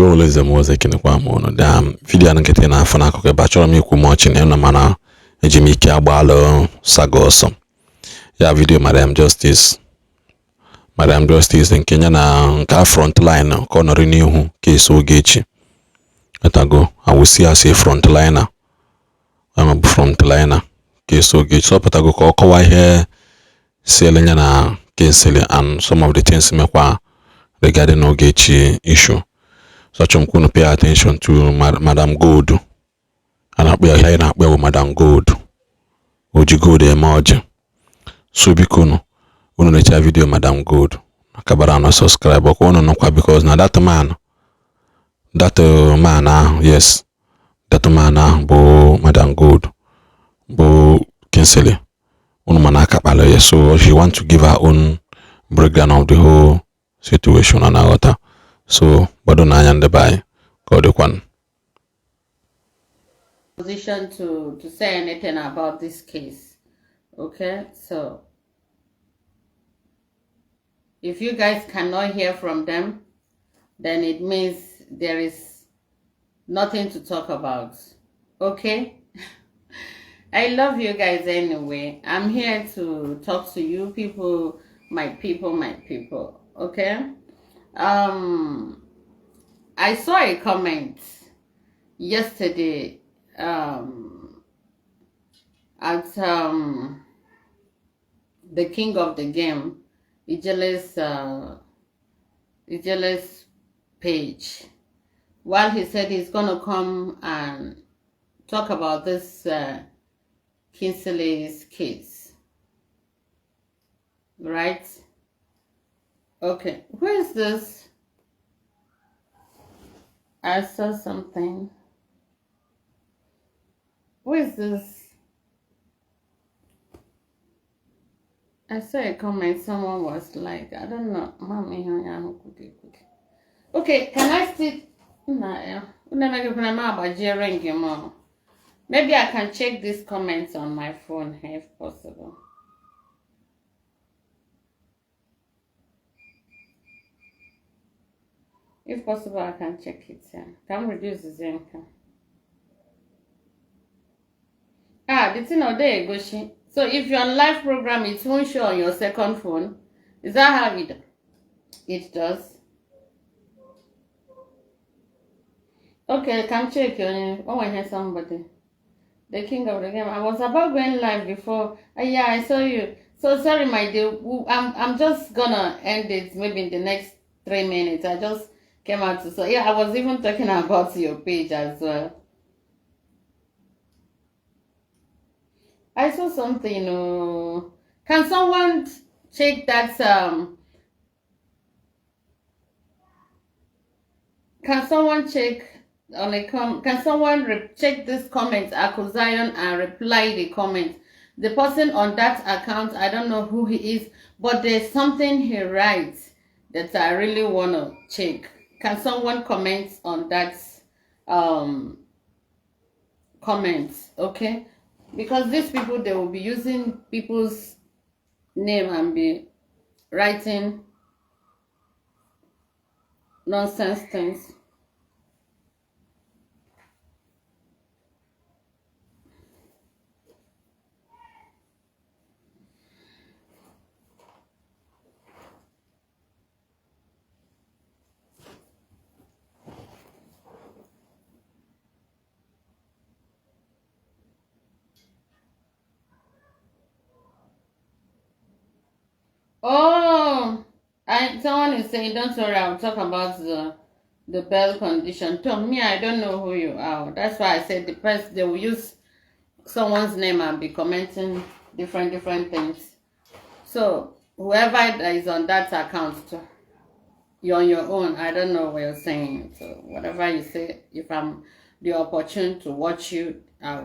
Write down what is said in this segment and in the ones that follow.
always the most ekenekwa m unu video na nkịtị na afọ n'akụkụ ebe achọrọ m ikwu ma ọchị na ịnọ mana eji m ike agbalụ Saga ọsọ ya video Mariam Justice nke nya na nke front line ka ọ nọrọ n'ihu case Ogechi etago awụsi asị front liner bụ front liner case Ogechi sọpụtago ka ọ kọwaa ihe siele nya na Kingsley and some of the things mekwa regarding Ogechi issue. Such a pay attention to Madam Gold. And up here in with Madam Gold. Oji Gold emerge. So bikuno uno necha video Madam Gold. Kabara no subscribe because now that man yes. That man bo Madam Gold. Bo Kingsley. Uno manaka palo yes. So she want to give her own breakdown of the whole situation on our water. So, but don't I buy go the one position to say anything about this case. Okay, so if you guys cannot hear from them, then it means there is nothing to talk about. Okay. I love you guys anyway. I'm here to talk to you people, my people. Okay. I saw a comment yesterday at the king of the game, Heartless page, while he said he's gonna come and talk about this Kingsley's case, right? Okay, who is this? I saw something. Who is this? I saw a comment. Someone was like, I don't know. Okay, can I still? Maybe I can check these comments on my phone if possible. If possible, I can check it. Can reduce the income. The thing out there, Goshi. So if you're on live program, it won't show on your second phone. Is that how it does? Okay, I can check. Oh, I hear somebody. The king of the game. I was about going live before. Yeah, I saw you. So sorry, my dear. I'm just gonna end it maybe in the next 3 minutes. I just came out to say, yeah, I was even talking about your page as well. I saw something. Can someone check that? Can someone check on a Can someone check this comment, accusation, and reply the comment? The person on that account, I don't know who he is, but there's something he writes that I really want to check. Can someone comment on that comments? Okay, because these people, they will be using people's name and be writing nonsense things. Oh, someone is saying, don't worry, I'll talk about the bail condition. To me, I don't know who you are. That's why I said the press, they will use someone's name and be commenting different things. So whoever is on that account, you're on your own. I don't know what you're saying. So whatever you say, if I'm the opportunity to watch you, I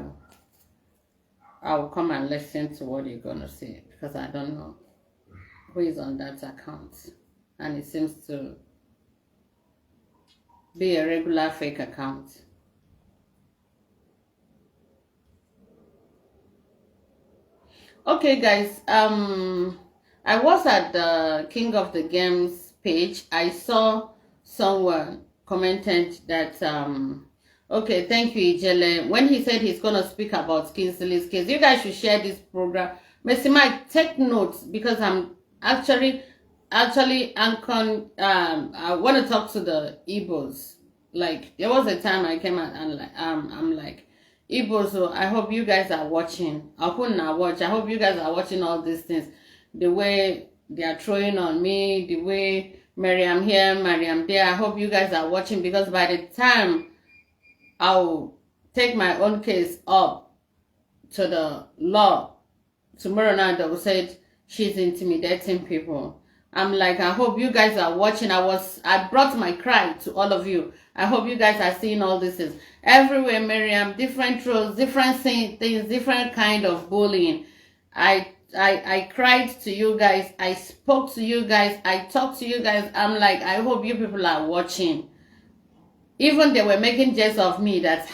will come and listen to what you're gonna say, because I don't know who is on that account, and it seems to be a regular fake account. Okay, guys, I was at the King of the Games page. I saw someone commented that okay, thank you, Ijele. When he said he's gonna speak about Kingsley's case, you guys should share this program. Messi Mike, take notes because I'm actually I want to talk to the Igbos. Like there was a time I came out and like I'm like, Igbos, so I hope you guys are watching. I couldn't watch. I hope you guys are watching all these things. The way they are throwing on me, the way Mariam here, Mariam there. I hope you guys are watching because by the time I'll take my own case up to the law tomorrow night, they will say she's intimidating people. I'm like, I hope you guys are watching. I brought my cry to all of you. I hope you guys are seeing all this things. Everywhere, Mariam, different trolls, different things, different kind of bullying. I cried to you guys. I spoke to you guys. I talked to you guys. I'm like, I hope you people are watching. Even they were making jest of me that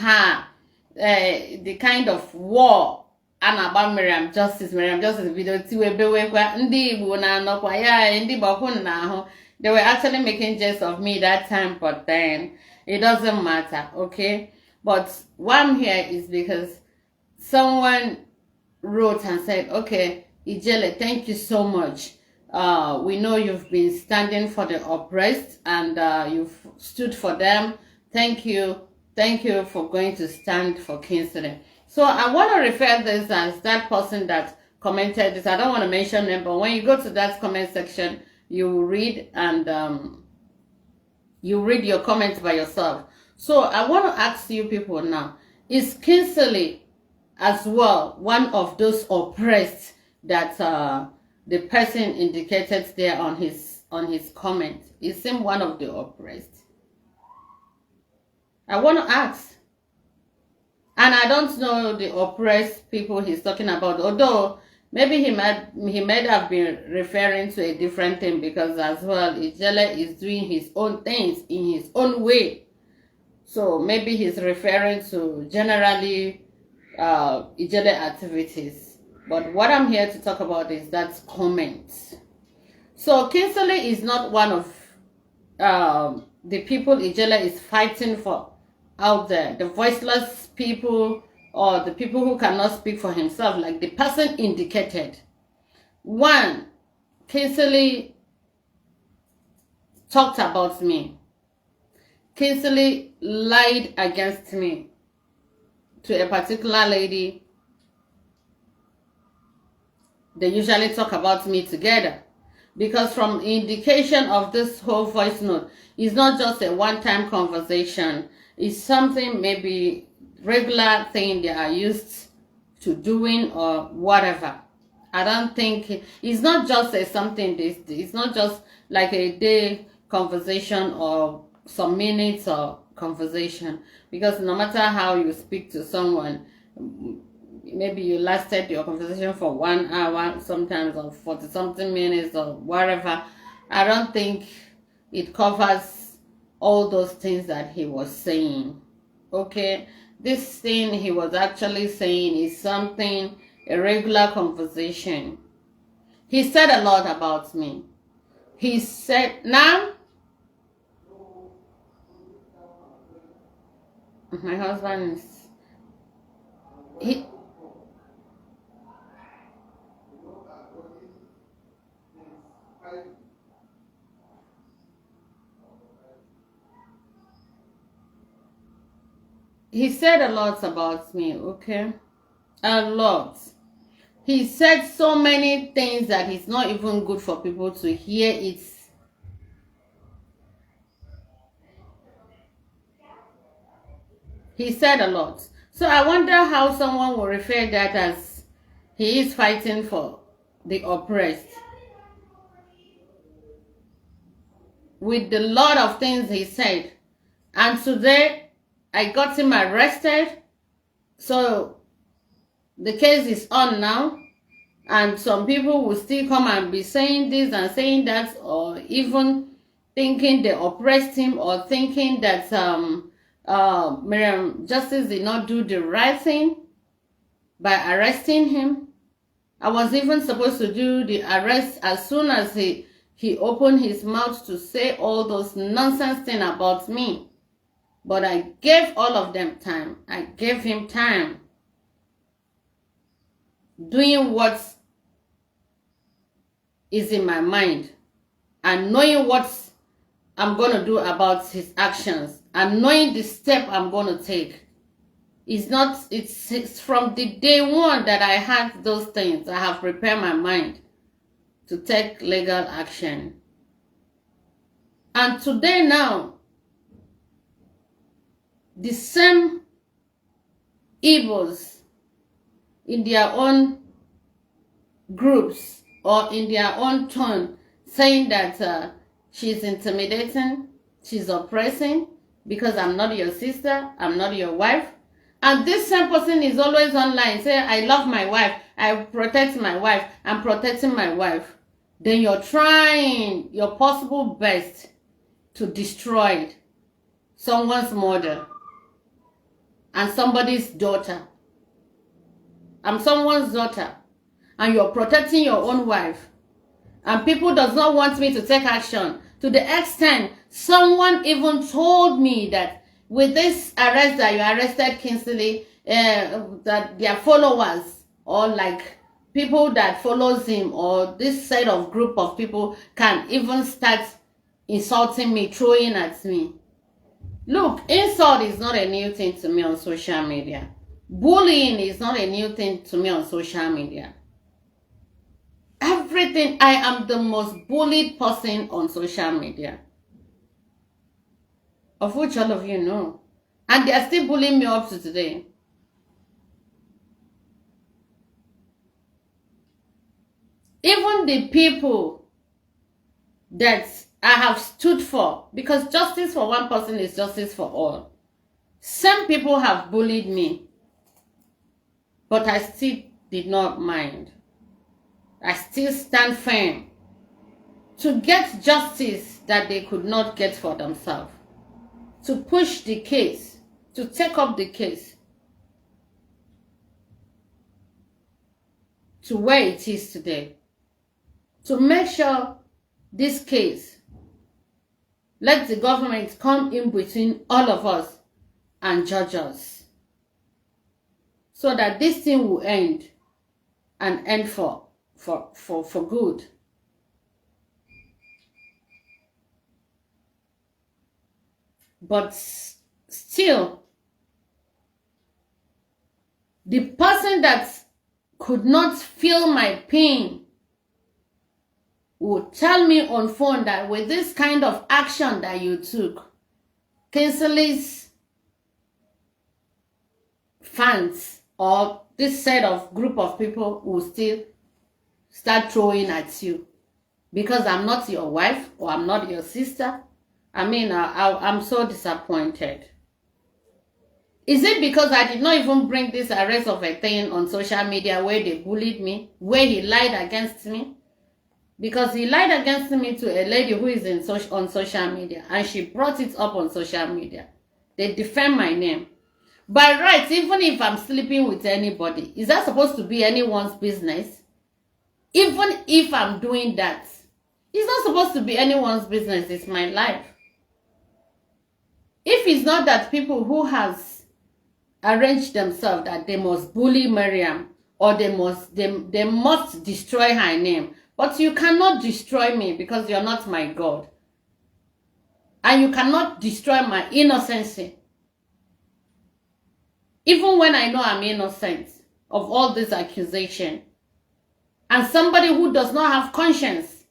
the kind of war and about Mariam Justice video Ndigbo na nokwa ya Ndigbo na ahụ. They were actually making jest of me that time, but then it doesn't matter, okay? But why I'm here is because someone wrote and said, okay, Ijele, thank you so much. We know you've been standing for the oppressed and you've stood for them. Thank you. Thank you for going to stand for Kingsley. So I want to refer this as that person that commented this. I don't want to mention them, but when you go to that comment section, you will read and you read your comments by yourself. So I want to ask you people now, is Kingsley as well one of those oppressed that the person indicated there on his comment? Is him one of the oppressed? I want to ask. And I don't know the oppressed people he's talking about, although maybe he might have been referring to a different thing because as well, Ijele is doing his own things in his own way. So maybe he's referring to generally Ijele activities. But what I'm here to talk about is that comments. So Kingsley is not one of the people Ijele is fighting for out there, the voiceless people or the people who cannot speak for himself, like the person indicated. One, Kingsley talked about me. Kingsley lied against me to a particular lady. They usually talk about me together. Because from indication of this whole voice note, it's not just a one-time conversation. It's something maybe regular thing they are used to doing or whatever. I don't think it's not just something. It's not just like a day conversation or some minutes or conversation. Because no matter how you speak to someone, maybe you lasted your conversation for 1 hour, sometimes or 40-something minutes or whatever. I don't think it covers all those things that he was saying. Okay, this thing he was actually saying is something, a regular conversation. He said a lot about me. He said, now, my husband is, he said a lot about me, okay? A lot. He said so many things that it's not even good for people to hear it. He said a lot. So I wonder how someone will refer that as he is fighting for the oppressed. With the lot of things he said. And today, I got him arrested, so the case is on now, and some people will still come and be saying this and saying that, or even thinking they oppressed him, or thinking that Mariam Justice did not do the right thing by arresting him. I was even supposed to do the arrest as soon as he he opened his mouth to say all those nonsense things about me. But I gave all of them time. I gave him time. Doing what is in my mind. And knowing what I'm going to do about his actions. And knowing the step I'm going to take. It's from the day one that I had those things. I have prepared my mind to take legal action. And today now, the same Igbos in their own groups or in their own tone saying that she's intimidating, she's oppressing because I'm not your sister, I'm not your wife. And this same person is always online saying, I love my wife, I protect my wife, I'm protecting my wife. Then you're trying your possible best to destroy someone's mother and somebody's daughter. I'm someone's daughter and you're protecting your own wife. And people does not want me to take action to the extent someone even told me that with this arrest that you arrested Kingsley, that their followers or like people that follows him or this set of group of people can even start insulting me, throwing at me. Look, insult is not a new thing to me on social media. Bullying is not a new thing to me on social media. Everything, I am the most bullied person on social media. Of which all of you know. And they are still bullying me up to today. Even the people that I have stood for, because justice for one person is justice for all. Some people have bullied me, but I still did not mind. I still stand firm to get justice that they could not get for themselves. To push the case, to take up the case to where it is today. To make sure this case, let the government come in between all of us and judge us. So that this thing will end and end for good. But still, the person that could not feel my pain would tell me on phone that with this kind of action that you took, Kingsley's fans or this set of group of people will still start throwing at you because I'm not your wife or I'm not your sister. I mean, I'm so disappointed. Is it because I did not even bring this arrest of a thing on social media where they bullied me, where he lied against me? Because he lied against me to a lady who is on social media and she brought it up on social media. They defend my name. By rights, even if I'm sleeping with anybody, is that supposed to be anyone's business? Even if I'm doing that, it's not supposed to be anyone's business. It's my life. If it's not that people who has arranged themselves that they must bully Mariam or they must destroy her name, but you cannot destroy me because you're not my God, and you cannot destroy my innocency. Even when I know I'm innocent of all this accusation, and somebody who does not have conscience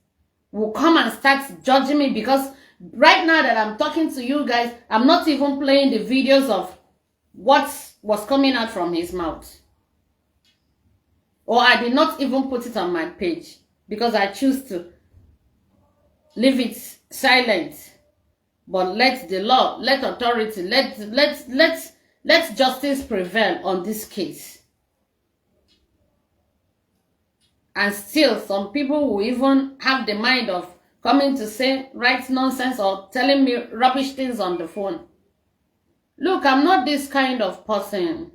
will come and start judging me because right now that I'm talking to you guys, I'm not even playing the videos of what was coming out from his mouth. Or I did not even put it on my page because I choose to leave it silent. But let the law, let authority, let justice prevail on this case. And still, some people will even have the mind of coming to say right nonsense or telling me rubbish things on the phone. Look, I'm not this kind of person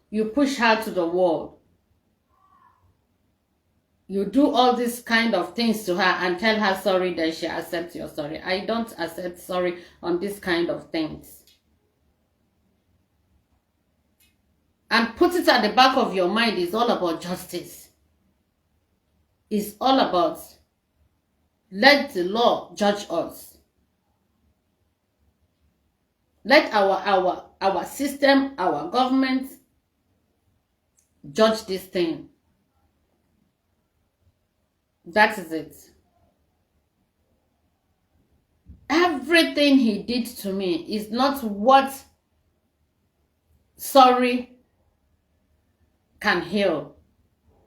you push her to the wall. you do all these kind of things to her and tell her sorry, then she accepts your sorry. I don't accept sorry on this kind of things. And put it at the back of your mind, it's all about justice. It's all about let the law judge us. Let our system, our government judge this thing. That is it. Everything he did to me is not what sorry can heal.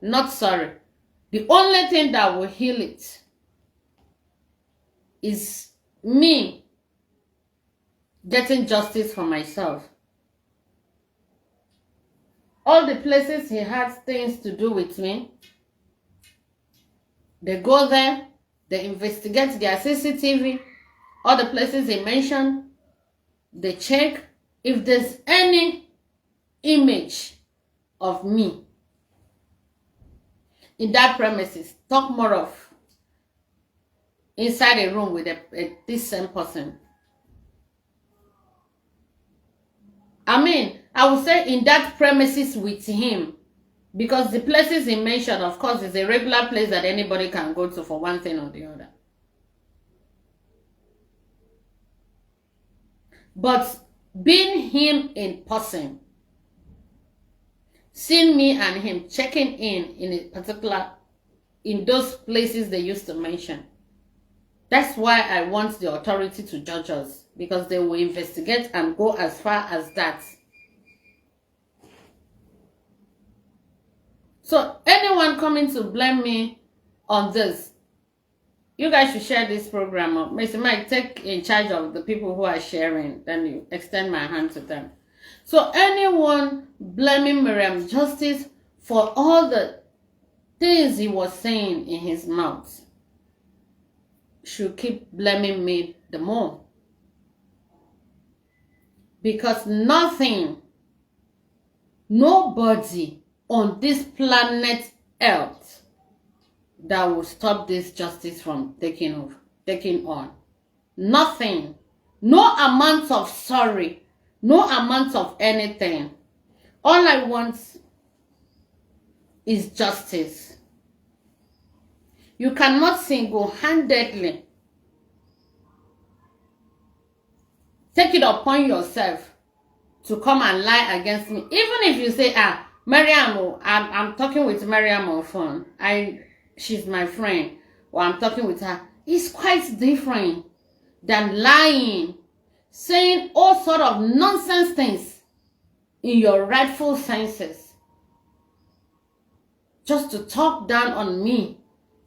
Not sorry. The only thing that will heal it is me getting justice for myself. All the places he has things to do with me, they go there, they investigate their CCTV, all the places he mentioned, they check if there's any image of me in that premises. Talk more of inside a room with this same person. I mean, I would say in that premises with him, because the places he mentioned, of course, is a regular place that anybody can go to for one thing or the other. But being him in person, seeing me and him checking in a particular, in those places they used to mention, that's why I want the authority to judge us, because they will investigate and go as far as that. So anyone coming to blame me on this, you guys should share this program up. Mr. Mike, take in charge of the people who are sharing, then you extend my hand to them. So anyone blaming Mariam Justice for all the things he was saying in his mouth should keep blaming me the more. Because nobody on this planet Earth that will stop this justice from taking on. Nothing. No amount of sorry. No amount of anything. All I want is justice. You cannot single-handedly take it upon yourself to come and lie against me. Even if you say, Mariam, I'm talking with Mariam on phone. She's my friend. Or I'm talking with her. It's quite different than lying, saying all sort of nonsense things in your rightful senses. Just to talk down on me.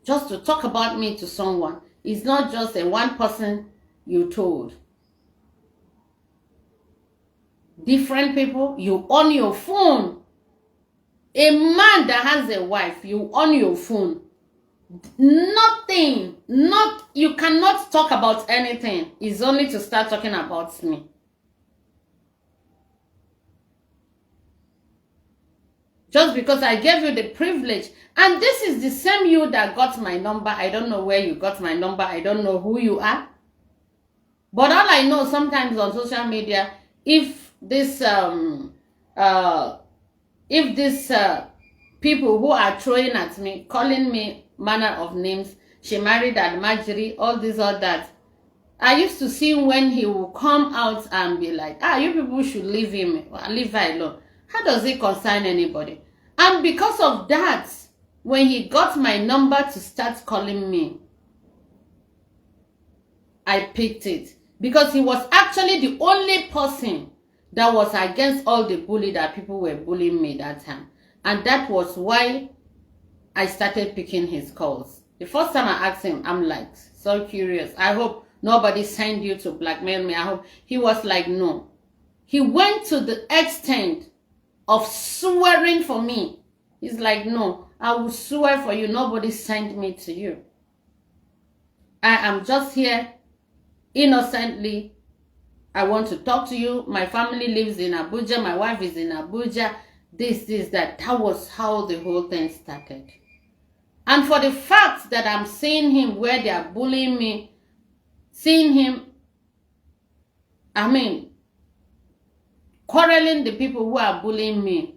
Just to talk about me to someone. It's not just a one person you told. Different people, you on your phone. A man that has a wife, you on your phone. Nothing, you cannot talk about anything. It's only to start talking about me. Just because I gave you the privilege. And this is the same you that got my number. I don't know where you got my number. I don't know who you are. But all I know, sometimes on social media, if this people who are throwing at me, calling me manner of names, she married Almajiri, all this, all that, I used to see when he will come out and be like, you people should leave him, leave her alone. How does it concern anybody? And because of that, when he got my number to start calling me, I picked it. Because he was actually the only person that was against all the bully that people were bullying me that time. And that was why I started picking his calls. The first time I asked him, I'm like, so curious. I hope nobody sent you to blackmail me. I hope. He was like, no. He went to the extent of swearing for me. He's like, no, I will swear for you. Nobody sent me to you. I am just here innocently. I want to talk to you. My family lives in Abuja. My wife is in Abuja. This, that. That was how the whole thing started. And for the fact that I'm seeing him where they are bullying me, seeing him, I mean, quarreling the people who are bullying me,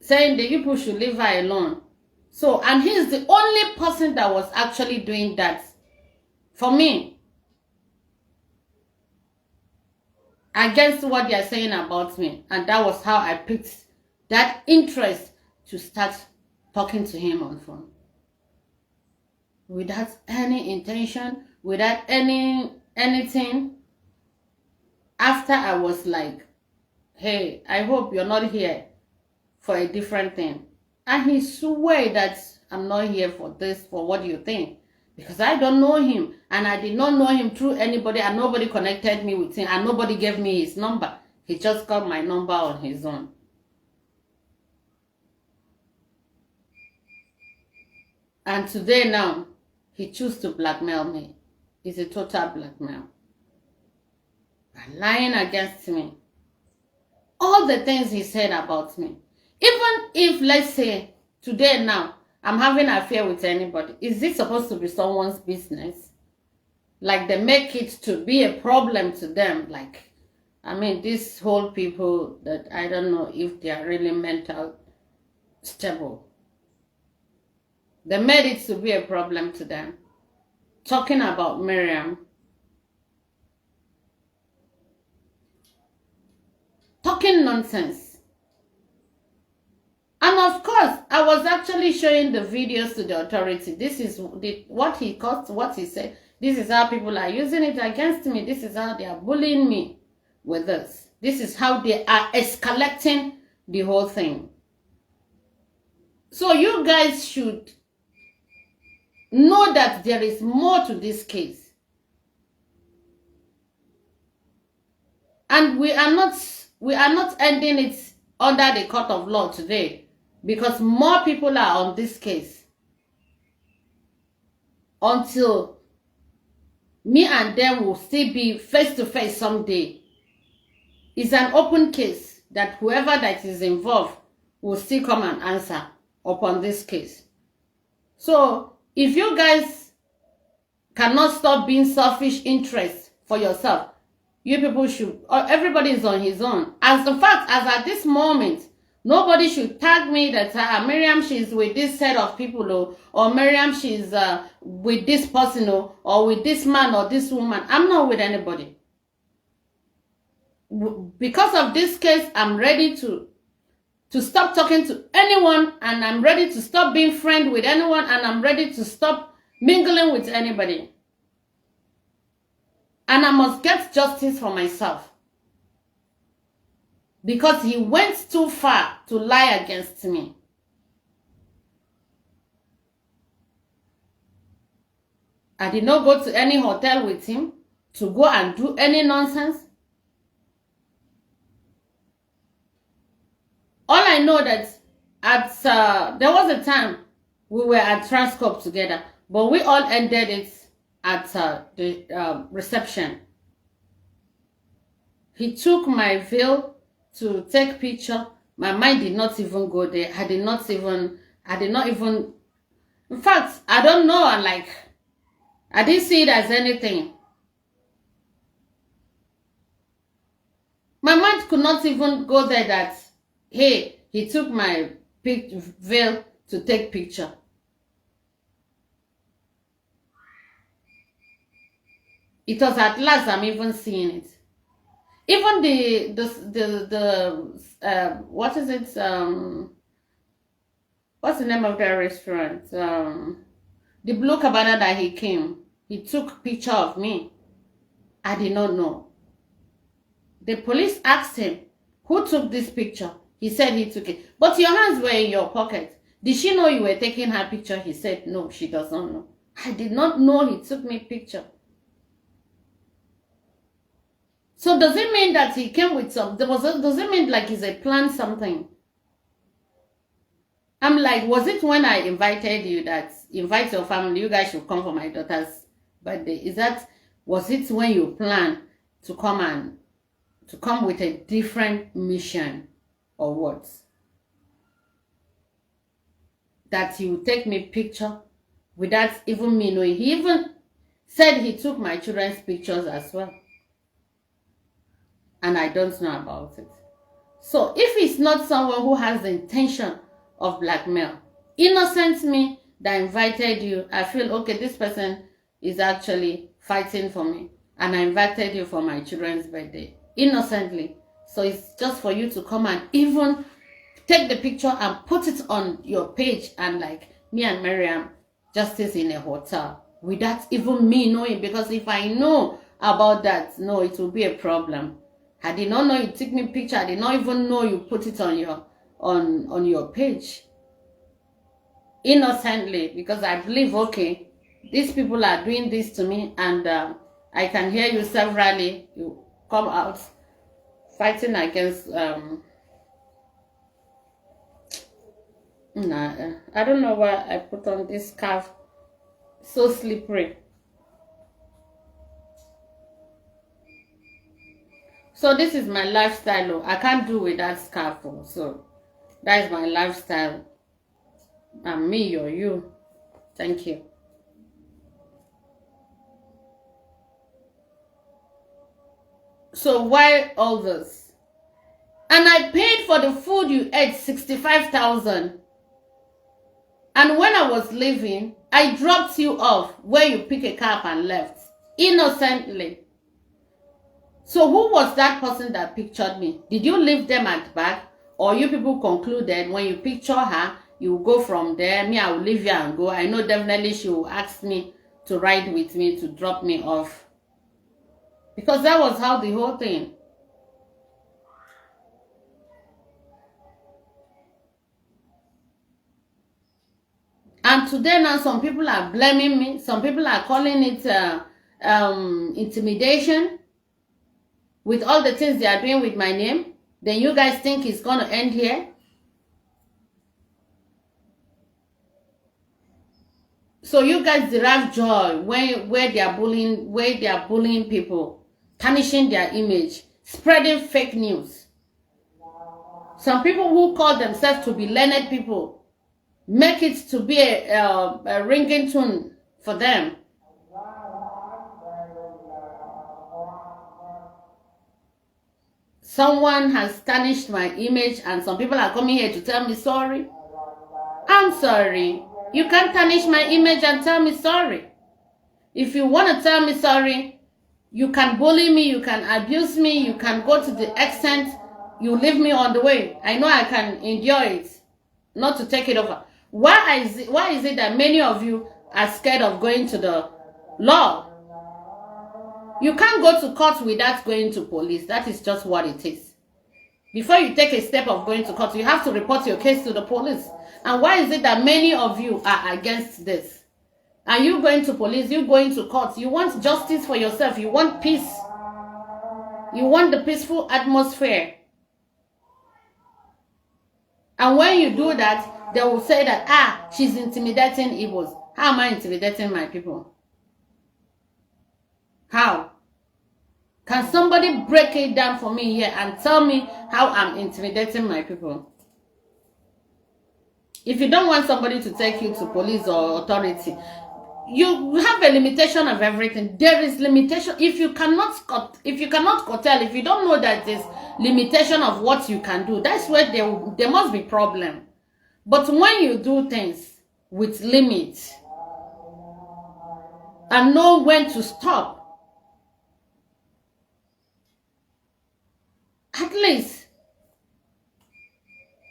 saying the people should leave her alone. So, and he's the only person that was actually doing that for me, against what they are saying about me. And that was how I picked that interest to start talking to him on phone. Without any intention, without anything. After I was like, hey, I hope you're not here for a different thing. And he swear that I'm not here for this, for what you think. Because I don't know him. And I did not know him through anybody. And nobody connected me with him. And nobody gave me his number. He just got my number on his own. And today now, he chose to blackmail me. It's a total blackmail. By lying against me. All the things he said about me. Even if, let's say, today now, I'm having an affair with anybody, is this supposed to be someone's business? Like, they make it to be a problem to them. Like, I mean, these whole people that I don't know if they are really mental stable. They made it to be a problem to them. Talking about Mariam. Talking nonsense. And of course, I was actually showing the videos to the authority. This is what he said. This is how people are using it against me. This is how they are bullying me with this. This is how they are escalating the whole thing. So you guys should know that there is more to this case. And we are not ending it under the court of law today, because more people are on this case. Until me and them will still be face to face someday. It's an open case that whoever that is involved will still come and answer upon this case. So if you guys cannot stop being selfish interest for yourself, you people should, everybody is on his own. As the fact, as at this moment, nobody should tag me that Mariam, she's with this set of people, or Mariam, she's with this person, or with this man or this woman. I'm not with anybody. Because of this case, I'm ready to stop talking to anyone, and I'm ready to stop being friends with anyone, and I'm ready to stop mingling with anybody. And I must get justice for myself. Because he went too far to lie against me. I did not go to any hotel with him to go and do any nonsense. All I know that there was a time we were at Transcorp together, but we all ended it at the reception. He took my veil to take picture. My mind did not even go there. I did not even, in fact, I don't know, I didn't see it as anything. My mind could not even go there that, hey, he took my veil to take picture. It was at last I'm even seeing it. Even what is it? What's the name of that restaurant? The Blue Cabana that he came. He took picture of me. I did not know. The police asked him, who took this picture? He said he took it. But your hands were in your pocket. Did she know you were taking her picture? He said, no, she does not know. I did not know he took me picture. So does it mean that he came with some, does it mean like he's a planned something? I'm like, was it when I invited you that, invite your family, you guys should come for my daughter's birthday? Was it when you planned to come with a different mission or what? that he would take me picture without even me knowing. He even said he took my children's pictures as well. And I don't know about it. So if it's not someone who has the intention of blackmail, innocent me that invited you, I feel, okay, this person is actually fighting for me. And I invited you for my children's birthday. Innocently. So it's just for you to come and even take the picture and put it on your page and like me and Mariam justice in a hotel without even me knowing, because if I know about that, no, it will be a problem. I did not know you took me picture. I did not even know you put it on your page. Innocently, because I believe, okay, these people are doing this to me, and I can hear you severally. You come out fighting against nah, I don't know why I put on this scarf. So slippery. So this is my lifestyle. Oh. I can't do without scarf. Oh. So that is my lifestyle. And me or you. Thank you. So why all this? And I paid for the food you ate, 65,000. And when I was leaving, I dropped you off where you pick a cab and left. Innocently. So who was that person that pictured me? Did you leave them at the back? Or you people concluded when you picture her, you will go from there. Me, I will leave you and go. I know definitely she will ask me to ride with me, to drop me off. Because that was how the whole thing. And today now some people are blaming me. Some people are calling it intimidation. With all the things they are doing with my name. Then you guys think it's going to end here? So you guys derive joy where they are bullying people, tarnishing their image, spreading fake news. Some people who call themselves to be learned people make it to be a ringing tune for them. Someone has tarnished my image and some people are coming here to tell me sorry. I'm sorry. You can't tarnish my image and tell me sorry. If you want to tell me sorry, you can bully me, you can abuse me, you can go to the extent you leave me on the way. I know I can endure it, not to take it over. Why is it that many of you are scared of going to the law? You can't go to court without going to police. That is just what it is. Before you take a step of going to court, you have to report your case to the police. And why is it that many of you are against this? Are you going to police? You going to court? You want justice for yourself. You want peace. You want the peaceful atmosphere. And when you do that, they will say that, she's intimidating Igbos. How am I intimidating my people? How? Can somebody break it down for me here and tell me how I'm intimidating my people? If you don't want somebody to take you to police or authority, you have a limitation of everything. There is limitation. If you cannot curtail, if you don't know that there's limitation of what you can do, that's where there must be problem. But when you do things with limits and know when to stop, at least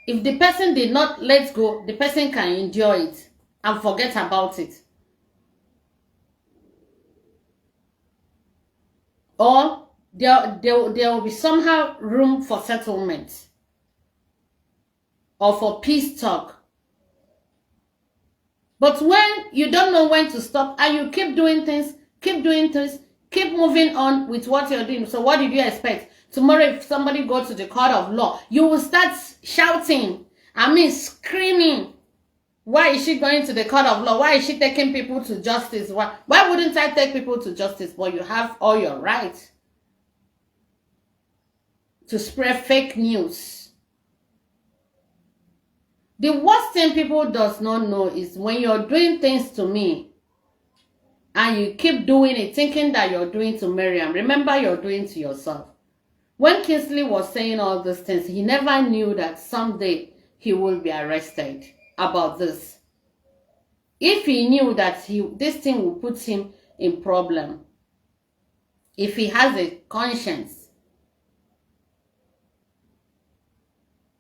if the person did not let go, the person can endure it and forget about it. Or there will be somehow room for settlement or for peace talk. But when you don't know when to stop and you keep doing things, keep moving on with what you're doing. So what did you expect? Tomorrow if somebody goes to the court of law, you will start shouting, screaming. Why is she going to the court of law? Why is she taking people to justice? Why wouldn't I take people to justice? Well, you have all your rights to spread fake news. The worst thing people does not know is when you're doing things to me and you keep doing it thinking that you're doing to Mariam, remember you're doing to yourself. When Kingsley was saying all these things, he never knew that someday he will be arrested about this. If he knew that this thing will put him in problem, if he has a conscience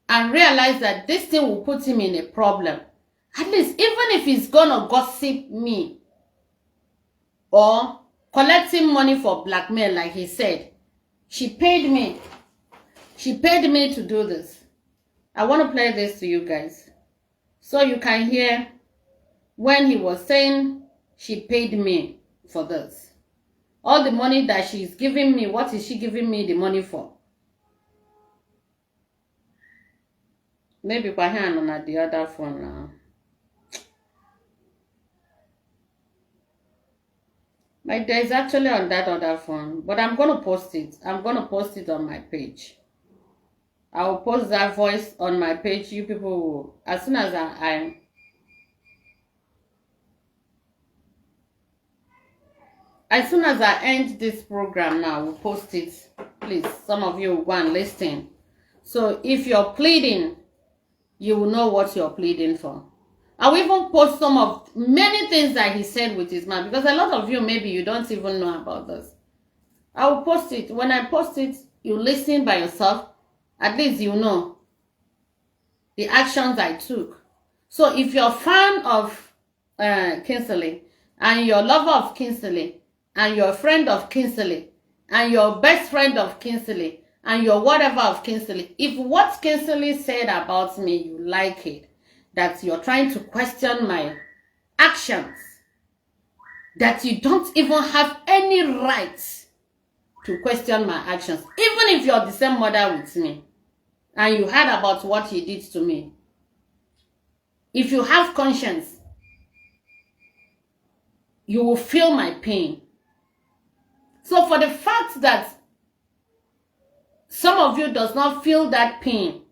and realize that this thing will put him in a problem, at least even if he's gonna gossip me or collecting money for blackmail, like he said, she paid me to do this. I want to play this to you guys so you can hear when he was saying she paid me for this. All the money that she's giving me, what is she giving me the money for? Maybe by hand on the other phone now. My dad is actually on that other phone, but I'm going to post it. I'm going to post it on my page. I will post that voice on my page. You people will, as soon as I end this program now, we'll post it. Please, some of you will go and listen. So if you're pleading, you will know what you're pleading for. I will even post many things that he said with his mouth, because a lot of you, maybe you don't even know about this. I will post it. When I post it, you listen by yourself. At least you know the actions I took. So if you're a fan of Kingsley, and you're a lover of Kingsley, and you're a friend of Kingsley, and you're best friend of Kingsley, and you're whatever of Kingsley, if what Kingsley said about me, you like it, that you're trying to question my actions, that you don't even have any right to question my actions, even if you're the same mother with me, and you heard about what he did to me. If you have conscience, you will feel my pain. So for the fact that some of you does not feel that pain,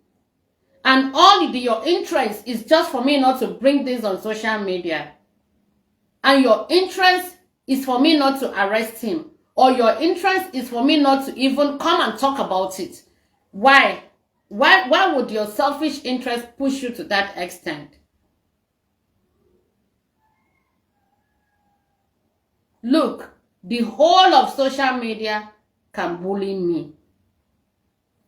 and all your interest is just for me not to bring this on social media, and your interest is for me not to arrest him, or your interest is for me not to even come and talk about it, why would your selfish interest push you to that extent? Look, the whole of social media can bully me.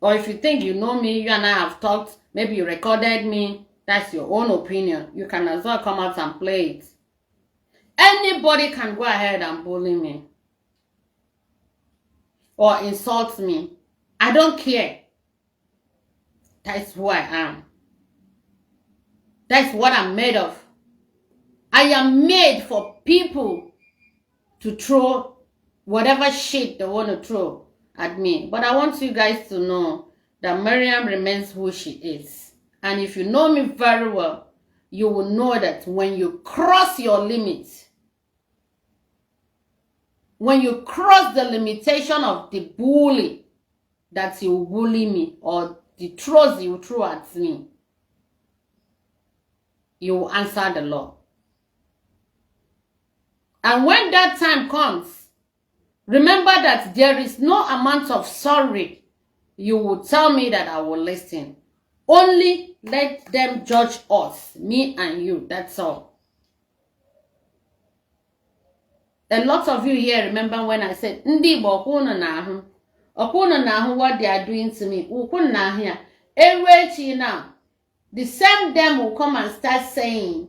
Or if you think you know me, you and I have talked, maybe you recorded me, that's your own opinion. You can as well come out and play it. Anybody can go ahead and bully me or insult me. I don't care. That's who I am. That's what I'm made of. I am made for people to throw whatever shit they want to throw at me. But I want you guys to know that Mariam remains who she is. And if you know me very well, you will know that when you cross your limits, when you cross the limitation of the bully that you bully me, or the throws you throw at me, you will answer the law. And when that time comes, remember that there is no amount of sorry you will tell me that I will listen. Only let them judge us, me and you, that's all. A lot of you here remember when I said, Ndigbo, okwu na what they are doing to me. Ukwu na here. Every now, the same them will come and start saying,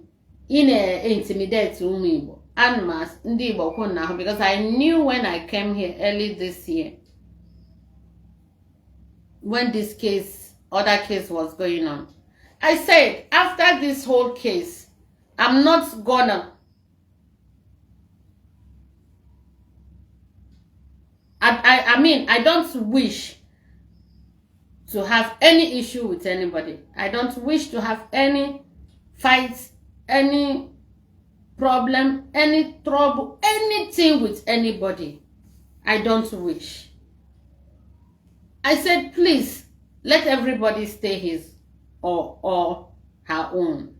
intimidate Igbo. Animals, Ndigbo, because I knew when I came here early this year, when this other case was going on, I said, after this whole case, I'm not gonna, I don't wish to have any issue with anybody. I don't wish to have any fights, any problem, any trouble, anything with anybody. I don't wish. I said, please, let everybody stay his or her own.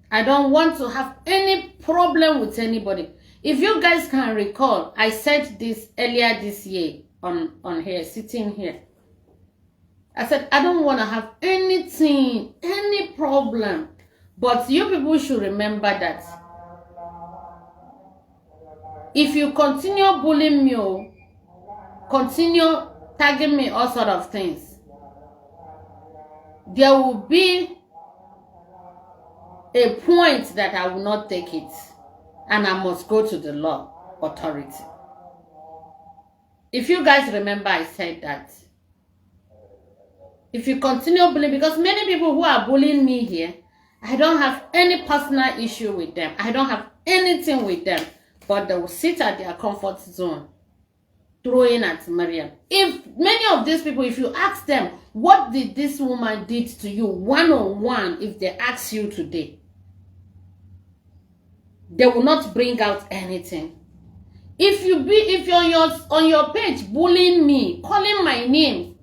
I don't want to have any problem with anybody. If you guys can recall, I said this earlier this year on here, sitting here. I said, I don't want to have anything, any problem. But you people should remember that if you continue bullying me, continue tagging me, all sort of things, there will be a point that I will not take it. And I must go to the law authority. If you guys remember, I said that. If you continue bullying, because many people who are bullying me here, I don't have any personal issue with them. I don't have anything with them. But they will sit at their comfort zone, throwing at Mariam. If many of these people, if you ask them, what did this woman did to you one-on-one, if they ask you today, they will not bring out anything. If you're on your page bullying me, calling my name,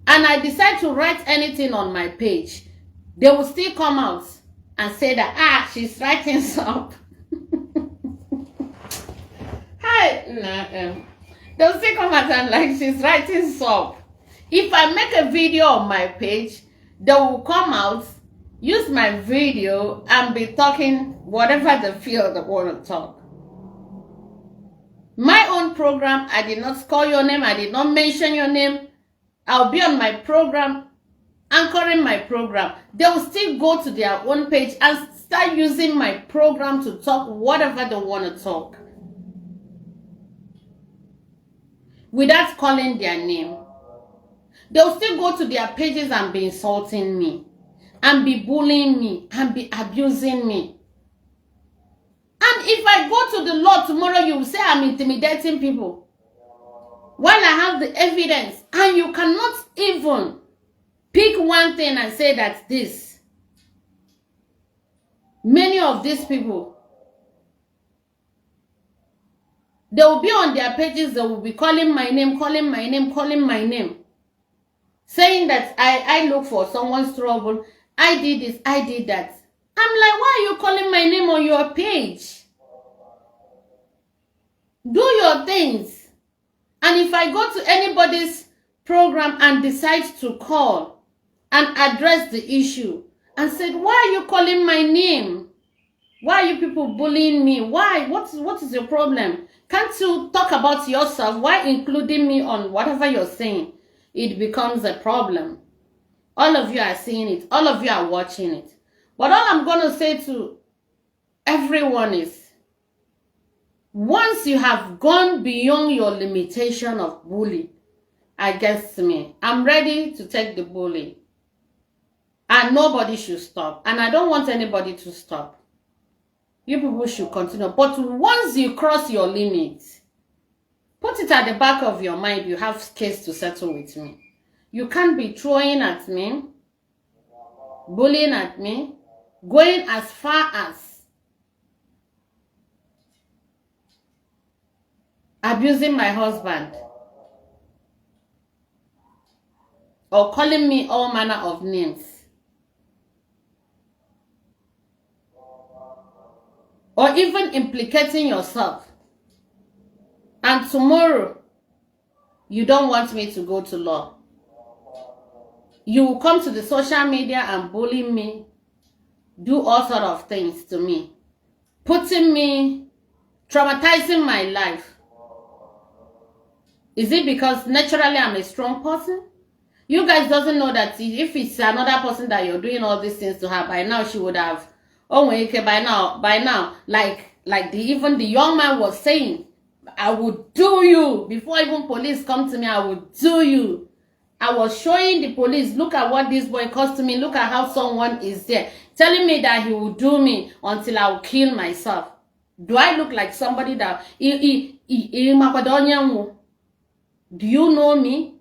and I decide to write anything on my page, they will still come out and say that, she's writing some. Hi, they'll still come out and like she's writing some. If I make a video on my page, they will come out, use my video, and be talking whatever they feel they want to talk. My own program, I did not call your name, I did not mention your name. I'll be on my program, anchoring my program. They will still go to their own page and start using my program to talk whatever they want to talk, without calling their name. They'll still go to their pages and be insulting me, and be bullying me, and be abusing me. And if I go to the law tomorrow, you will say I'm intimidating people, while I have the evidence, and you cannot even pick one thing and say that this. Many of these people, they will be on their pages, they will be calling my name, calling my name, calling my name, saying that I look for someone's trouble, I did this, I did that. I'm like, why are you calling my name on your page? Do your things. And if I go to anybody's program and decide to call and address the issue and said, why are you calling my name? Why are you people bullying me? Why? What is your problem? Can't you talk about yourself? Why including me on whatever you're saying? It becomes a problem. All of you are seeing it. All of you are watching it. But all I'm going to say to everyone is, once you have gone beyond your limitation of bullying against me, I'm ready to take the bullying. And nobody should stop. And I don't want anybody to stop. You people should continue. But once you cross your limits, put it at the back of your mind, you have case to settle with me. You can't be throwing at me, bullying at me, going as far as abusing my husband, or calling me all manner of names, or even implicating yourself. And tomorrow, you don't want me to go to law. You will come to the social media and bully me, do all sort of things to me, putting me, traumatizing my life. Is it because naturally I'm a strong person? You guys doesn't know that if it's another person that you're doing all these things to her, by now she would have, by now, like even the young man was saying, I would do you. Before even police come to me, I would do you. I was showing the police, look at what this boy cost to me, look at how someone is there, telling me that he will do me until I will kill myself. Do I look like somebody that... Do you know me?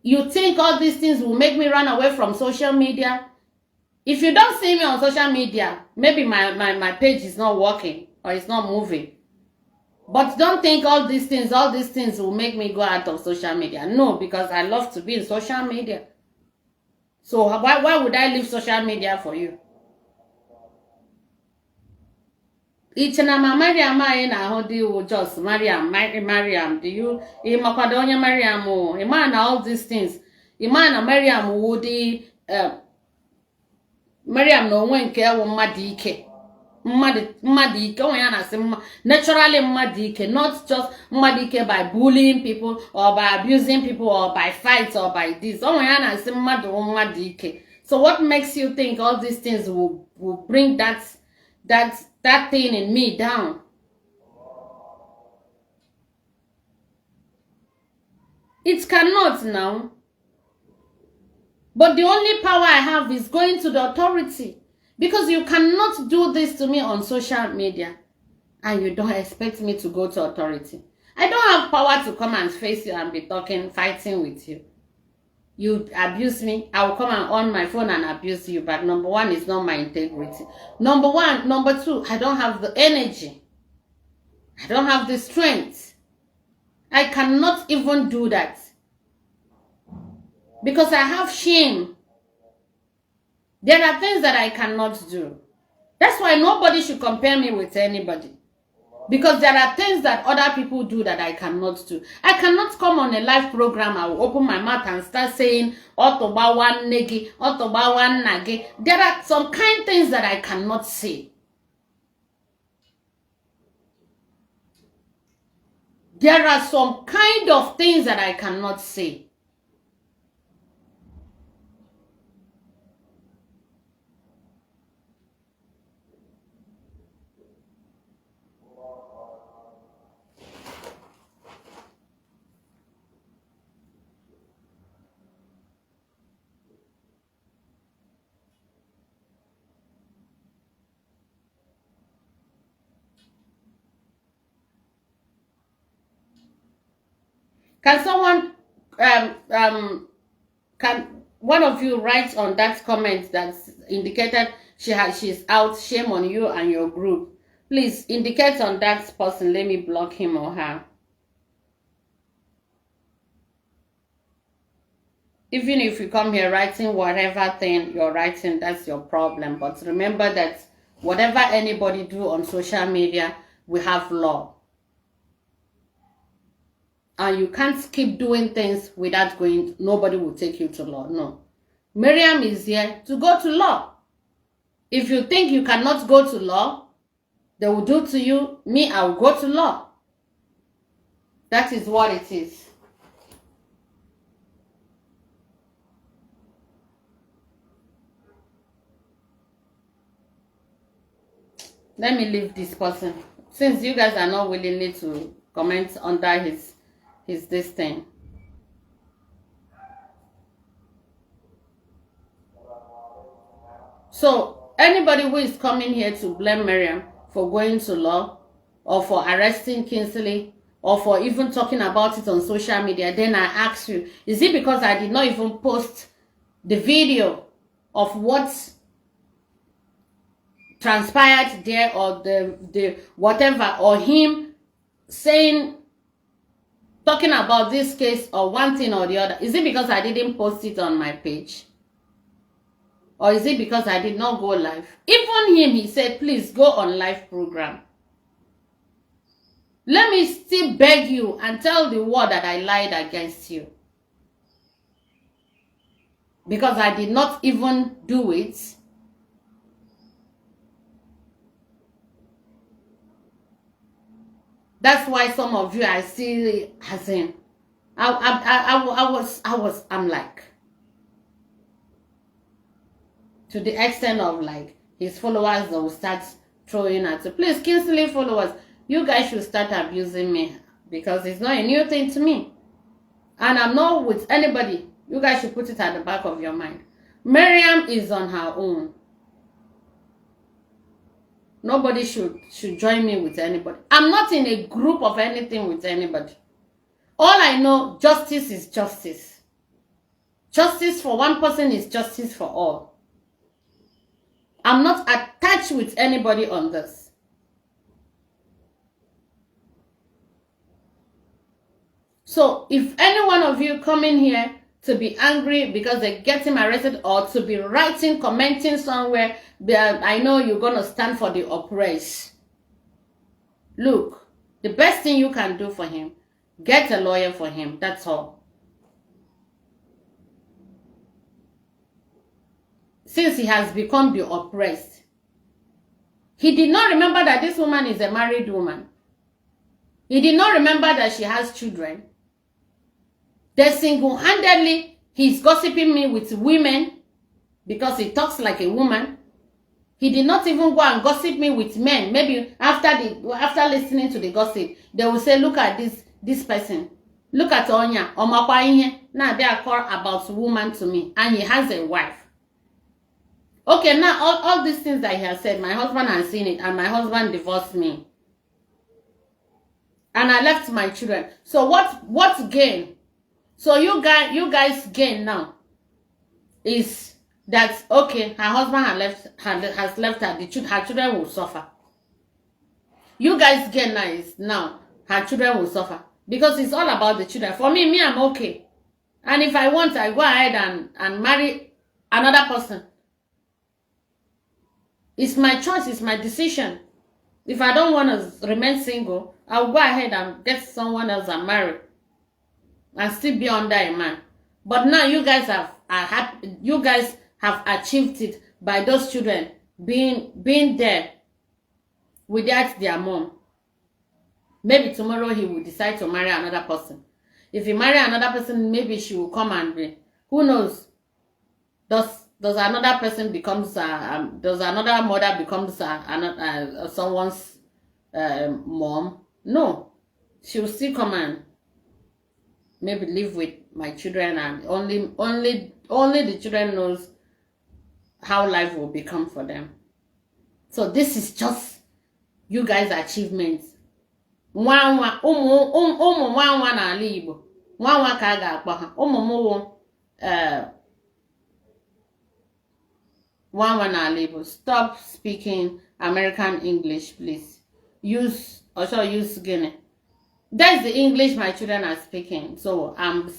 You think all these things will make me run away from social media? If you don't see me on social media, maybe my page is not working or it's not moving. But don't think all these things will make me go out of social media. No, because I love to be in social media. So why would I leave social media for you? Ichenama Mariam anyị na-ahụ dị wu just Mariam, do you ịmakwado onye Mariam o? Ịma na all these things, ịma na Mariam wu dị Mariam na onwe nke ewu mmadụ ike. Mmadụ ike, onwe ya na-asị naturally mmadụ ike, not just mmadụ ike by bullying people or by abusing people or by fights or by this. Onwe ya na-asị mmadụ ike. So what makes you think all these things will bring that thing in me down? It cannot now. But the only power I have is going to the authority. Because you cannot do this to me on social media and you don't expect me to go to authority. I don't have power to come and face you and be fighting with you. You abuse me, I will come and on my phone and abuse you. But number one, is not my integrity. Number two, I don't have the energy. I don't have the strength. I cannot even do that. Because I have shame. There are things that I cannot do. That's why nobody should compare me with anybody. Because there are things that other people do that I cannot do. I cannot come on a live program. I will open my mouth and start saying, Otoba one negi, Otoba one nagi. There are some kind things that I cannot say. There are some kind of things that I cannot say. Can someone, can one of you write on that comment that's indicated she's out? Shame on you and your group. Please indicate on that person. Let me block him or her. Even if you come here writing whatever thing you're writing, that's your problem. But remember that whatever anybody do on social media, we have law. And you can't keep doing things without going, nobody will take you to law. No. Mariam is here to go to law. If you think you cannot go to law, they will do to you. Me, I will go to law. That is what it is. Let me leave this person. Since you guys are not willing to comment under his this thing. So anybody who is coming here to blame Mariam for going to law or for arresting Kingsley or for even talking about it on social media, then I ask you, is it because I did not even post the video of what transpired there, or the whatever, or him saying, talking about this case or one thing or the other? Is it because I didn't post it on my page? Or is it because I did not go live? Even him, he said, please go on live program. Let me still beg you and tell the world that I lied against you. Because I did not even do it. That's why some of you I see as in, I'm like, to the extent of like his followers will start throwing at you. Please, Kingsley followers, you guys should start abusing me because it's not a new thing to me. And I'm not with anybody. You guys should put it at the back of your mind. Mariam is on her own. Nobody should join me with anybody. I'm not in a group of anything with anybody. All I know, justice is justice. Justice for one person is justice for all. I'm not attached with anybody on this. So if any one of you come in here to be angry because they get him arrested, or to be writing, commenting somewhere, I know you're going to stand for the oppressed. Look, the best thing you can do for him, get a lawyer for him. That's all. Since he has become the oppressed, he did not remember that this woman is a married woman. He did not remember that she has children. Then single-handedly, he's gossiping me with women because he talks like a woman. He did not even go and gossip me with men. Maybe after listening to the gossip, they will say, look at this person. Look at Onya. Now they are called about woman to me. And he has a wife. Okay, now all these things that he has said, my husband has seen it, and my husband divorced me. And I left my children. So what gain? So you guys gain now is that, okay, her husband has left her, her children will suffer. You guys gain now her children will suffer. Because it's all about the children. For me, I'm okay. And if I want, I go ahead and marry another person. It's my choice, it's my decision. If I don't want to remain single, I'll go ahead and get someone else and marry. And still be under a man. But now you guys have achieved it by those children being there without their mom. Maybe tomorrow he will decide to marry another person. If he marry another person, maybe she will come and be. Who knows? Does another person becomes does another mother becomes someone's mom? No, she will still come and maybe live with my children, and only the children knows how life will become for them. So this is just you guys' achievements. Nwa n'ala Igbo. Nwa ka a ga-akpọ ha. Ụmụ nwa n'ala Igbo. Stop speaking American English, please. Use Guinea. That's the English my children are speaking. So I'm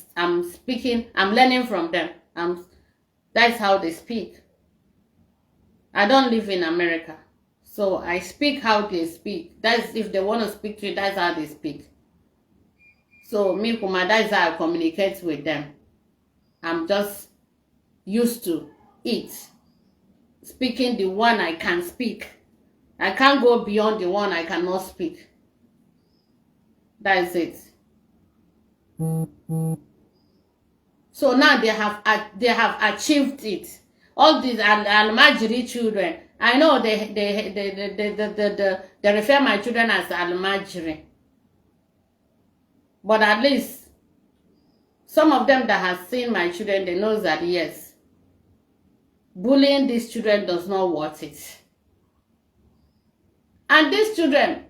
speaking, I'm learning from them. That's how they speak. I don't live in America. So I speak how they speak. That's if they want to speak to you, that's how they speak. So me, Kuma, that's how I communicate with them. I'm just used to it. Speaking the one I can speak. I can't go beyond the one I cannot speak. That is it. So now they have achieved it. All these Almajiri children, I know they refer my children as Almajiri. But at least some of them that have seen my children, they know that yes, bullying these children does not worth it. And these children,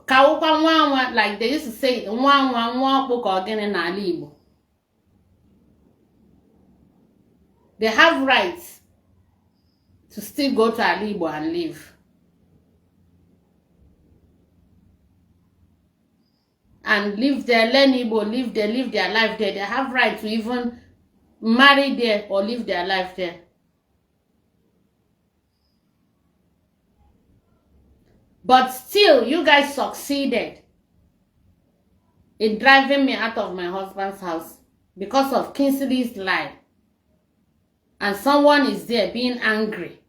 like they used to say, they have rights to still go to Igbo and live. And live there, learn Igbo, live there, live their life there. They have right to even marry there or live their life there. But still, you guys succeeded in driving me out of my husband's house because of Kingsley's lie. And someone is there being angry.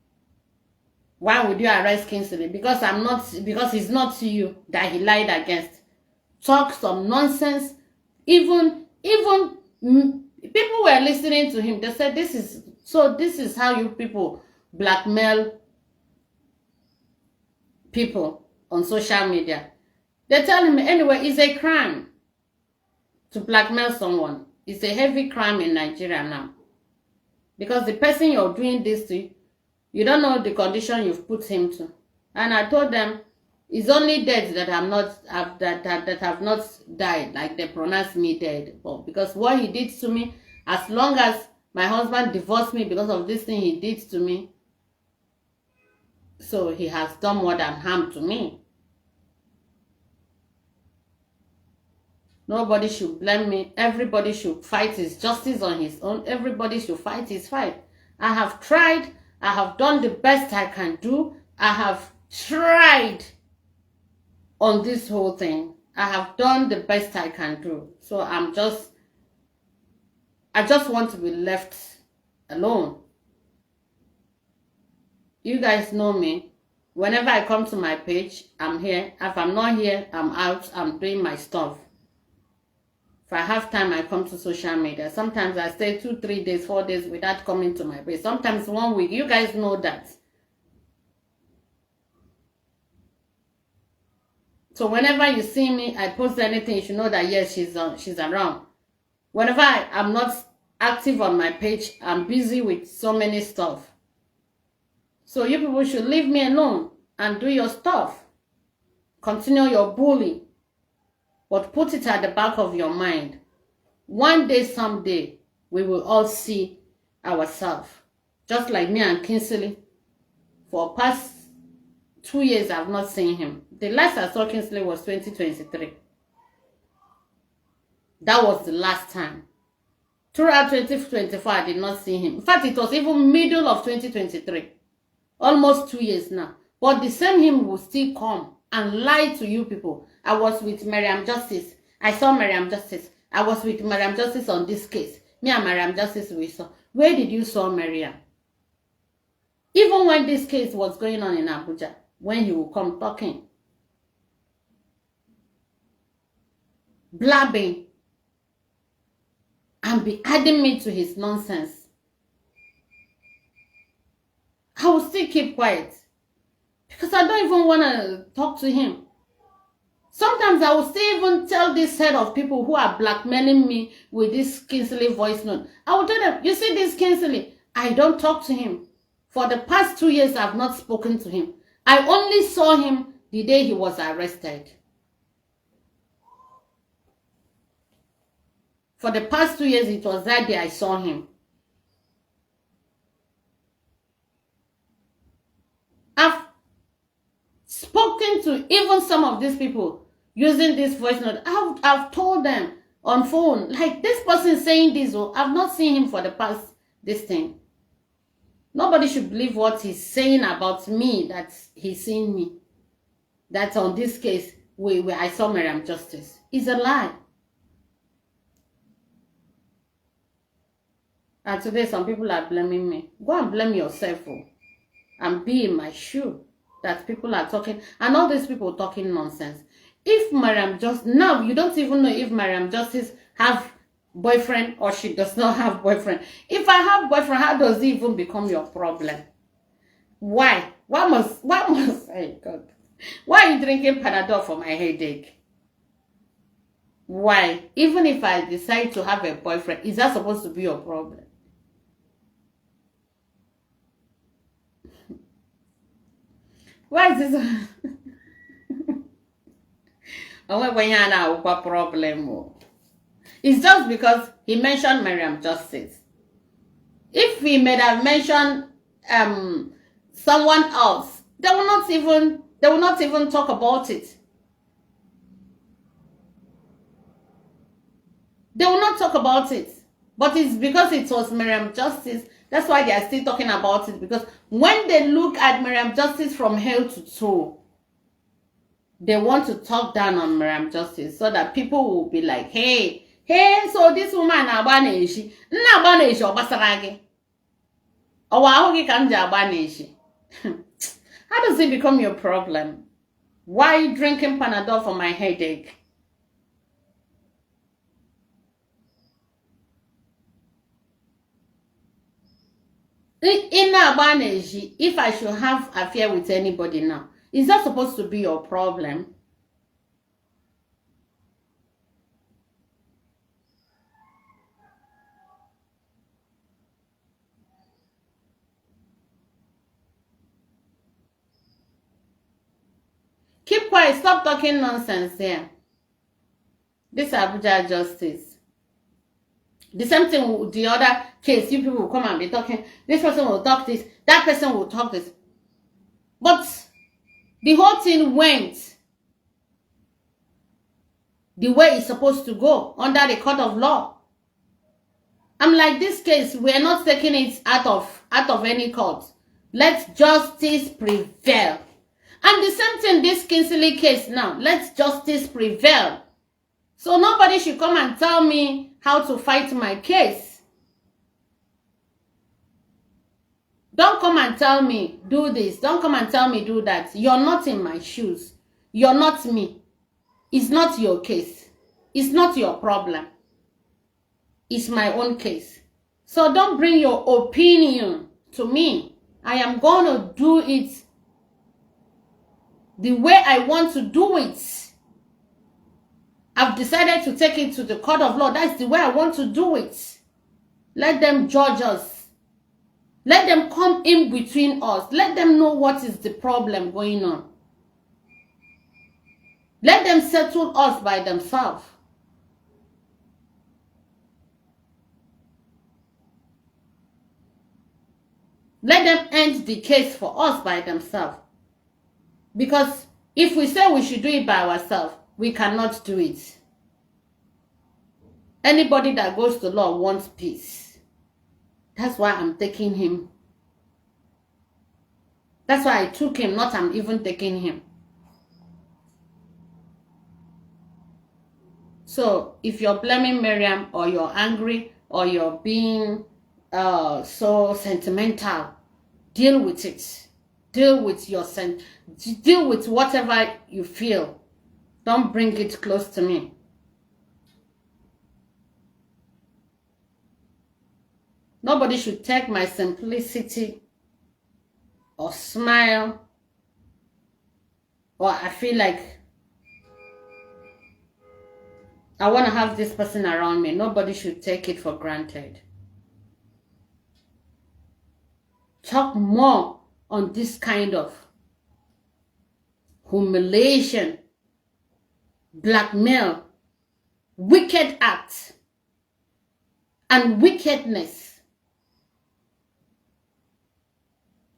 Why would you arrest Kingsley? Because it's not you that he lied against. Talk some nonsense. Even people were listening to him. They said this is how you people blackmail people on social media. They tell him anyway, it's a crime to blackmail someone. It's a heavy crime in Nigeria now. Because the person you're doing this to, you don't know the condition you've put him to. And I told them, it's only dead that have not died, like they pronounced me dead. But because what he did to me, as long as my husband divorced me because of this thing he did to me, so he has done more than harm to me. Nobody should blame me. Everybody should fight his justice on his own. Everybody should fight his fight. I have tried. I have done the best I can do. I have tried on this whole thing. I have done the best I can do. So I just want to be left alone. You guys know me. Whenever I come to my page, I'm here. If I'm not here, I'm out. I'm doing my stuff. If I have time, I come to social media. Sometimes I stay 2, 3 days, 4 days without coming to my page. Sometimes 1 week. You guys know that. So whenever you see me, I post anything, you should know that yes, she's around. Whenever I'm not active on my page, I'm busy with so many stuff. So you people should leave me alone and do your stuff. Continue your bullying. But put it at the back of your mind. One day, someday, we will all see ourselves. Just like me and Kingsley. For past 2 years, I've not seen him. The last I saw Kingsley was 2023. That was the last time. Throughout 2024, I did not see him. In fact, it was even middle of 2023. Almost 2 years now. But the same him will still come and lie to you people. I was with Mariam Justice. I saw Mariam Justice. I was with Mariam Justice on this case. Me and Mariam Justice we saw. Where did you saw Mariam? Even when this case was going on in Abuja, when he will come talking, blabbing, and be adding me to his nonsense, I will still keep quiet. Because I don't even want to talk to him. Sometimes I will still even tell this set of people who are blackmailing me with this Kingsley voice note. I will tell them, you see this Kingsley, I don't talk to him. For the past 2 years, I have not spoken to him. I only saw him the day he was arrested. For the past 2 years, it was that day I saw him. I've spoken to even some of these people using this voice note. I've told them on phone, like, this person saying this, oh, I've not seen him for the past this thing. Nobody should believe what he's saying about me, that he's seen me. That on this case, where I saw Mariam Justice. It's a lie. And today, some people are blaming me. Go and blame yourself, oh, and be in my shoe. That people are talking, and all these people talking nonsense. If Mariam Justice, now you don't even know if Mariam Justice have boyfriend or she does not have boyfriend. If I have boyfriend, how does it even become your problem? Why? Why must, hey God, why are you drinking Panadol for my headache? Why? Even if I decide to have a boyfriend, is that supposed to be your problem? Why is this? Problem. It's just because he mentioned Mariam Justice. If he may have mentioned someone else, they will not even talk about it. They will not talk about it. But it's because it was Mariam Justice. That's why they are still talking about it. Because when they look at Mariam Justice from head to toe, they want to talk down on Mariam Justice so that people will be like, hey, so this woman abaneshi. Nabaneshi obasarage. Owahogi kanja abaneshi. How does it become your problem? Why are you drinking Panadol for my headache? In Abaneji, if I should have an affair with anybody now, is that supposed to be your problem? Keep quiet, stop talking nonsense here. This Abuja Justice. The same thing with the other case. You people will come and be talking. This person will talk this. That person will talk this. But the whole thing went. the way it's supposed to go under the court of law. I'm like, this case, we're not taking it out of any court. Let justice prevail. And the same thing, this Kingsley case now, let justice prevail. So nobody should come and tell me how to fight my case. Don't come and tell me, do this. Don't come and tell me, do that. You're not in my shoes. You're not me. It's not your case. It's not your problem. It's my own case. So don't bring your opinion to me. I am going to do it the way I want to do it. I've decided to take it to the court of law. That's the way I want to do it. Let them judge us. Let them come in between us. Let them know what is the problem going on. Let them settle us by themselves. Let them end the case for us by themselves. Because if we say we should do it by ourselves, we cannot do it. Anybody that goes to law wants peace. That's why I'm taking him. That's why I took him, not I'm even taking him. So if you're blaming Mariam, or you're angry, or you're being so sentimental, deal with it. Deal with deal with whatever you feel. Don't bring it close to me. Nobody should take my simplicity or smile, or I feel like I want to have this person around me. Nobody should take it for granted. Talk more on this kind of humiliation, blackmail, wicked acts, and wickedness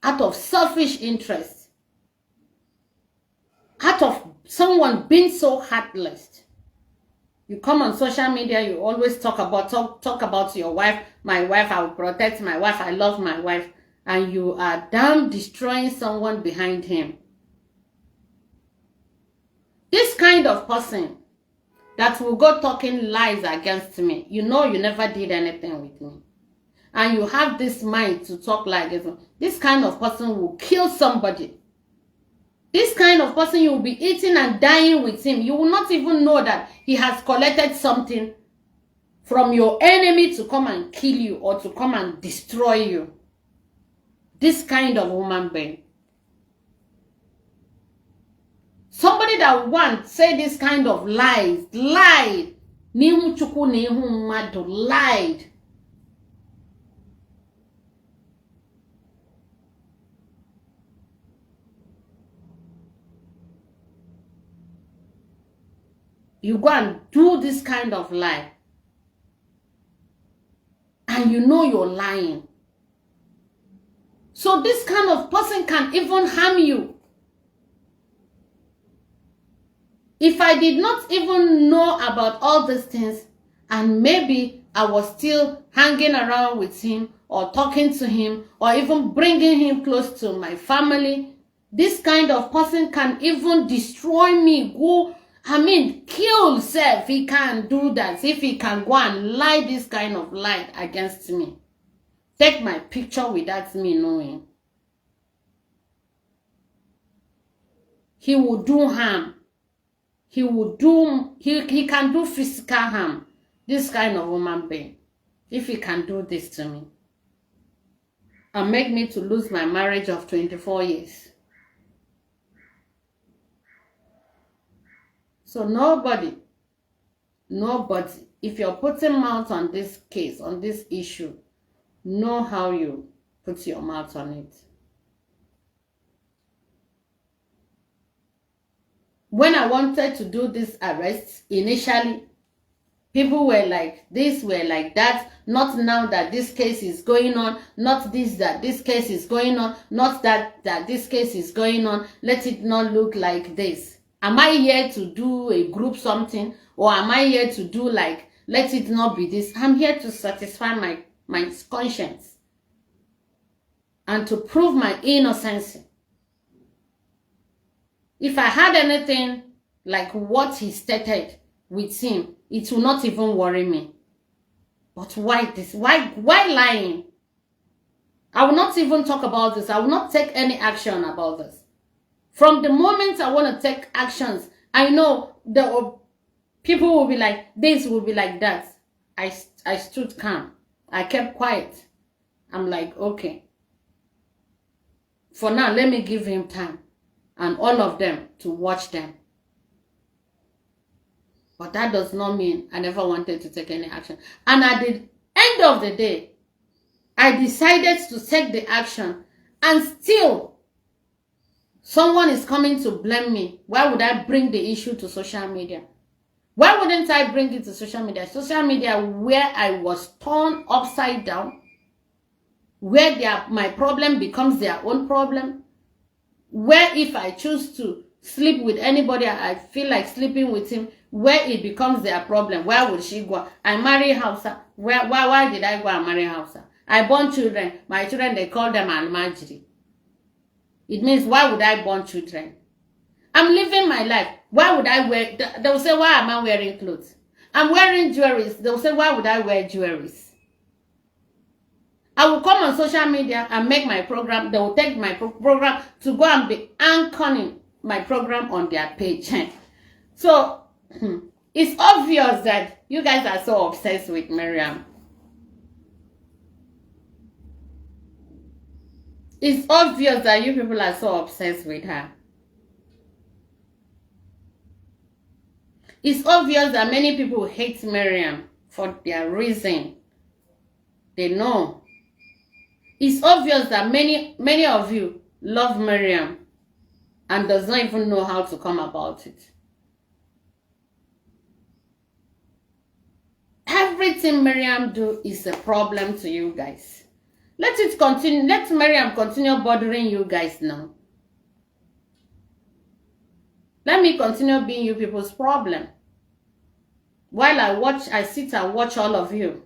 out of selfish interest, out of someone being so heartless. You come on social media, you always talk about your wife. My wife, I will protect my wife. I love my wife. And you are damn destroying someone behind him. This kind of person that will go talking lies against me, you know you never did anything with me, and you have this mind to talk like this, this kind of person will kill somebody. This kind of person, you will be eating and dying with him. You will not even know that he has collected something from your enemy to come and kill you or to come and destroy you. This kind of woman being. Somebody that once say this kind of lies, lied. Nihu chuku nihu madu, lied. You go and do this kind of lie. And you know you're lying. So this kind of person can even harm you. If I did not even know about all these things, and maybe I was still hanging around with him or talking to him or even bringing him close to my family, this kind of person can even destroy me. Kill self. He can do that. If he can go and lie this kind of lie against me. Take my picture without me knowing. He will do harm. He can do physical harm. This kind of woman being. If he can do this to me. And make me to lose my marriage of 24 years. So nobody, if you're putting mouth on this case, on this issue, know how you put your mouth on it. When I wanted to do this arrest, initially, people were like this, were like that. Not now that this case is going on. Not this, that this case is going on. Not that this case is going on. Let it not look like this. Am I here to do a group something? Or am I here to do like, let it not be this? I'm here to satisfy my conscience and to prove my innocence. If I had anything like what he stated with him, it will not even worry me. But why this? Why lying? I will not even talk about this. I will not take any action about this. From the moment I want to take actions, I know people will be like this, will be like that. I stood calm. I kept quiet. I'm like, okay. For now, let me give him time and all of them to watch them. But that does not mean I never wanted to take any action. And at the end of the day, I decided to take the action, and still someone is coming to blame me. Why would I bring the issue to social media? Why wouldn't I bring it to social media? Social media where I was turned upside down, where my problem becomes their own problem, where if I choose to sleep with anybody, I feel like sleeping with him, where it becomes their problem. Where would she go? I marry Hausa. Why did I go and marry Hausa? I born children. My children, they call them Almajiri. It means, why would I born children? I'm living my life. Why would I wear? They will say, why am I wearing clothes? I'm wearing jewelry. They will say, why would I wear jewelry? I will come on social media and make my program. They will take my program to go and be anchoring my program on their page. So, it's obvious that you guys are so obsessed with Mariam. It's obvious that you people are so obsessed with her. It's obvious that many people hate Mariam for their reason. They know. It's obvious that many of you love Mariam and does not even know how to come about it. Everything Mariam do is a problem to you guys. Let it continue. Let Mariam continue bothering you guys now. Let me continue being you people's problem. While I sit and watch all of you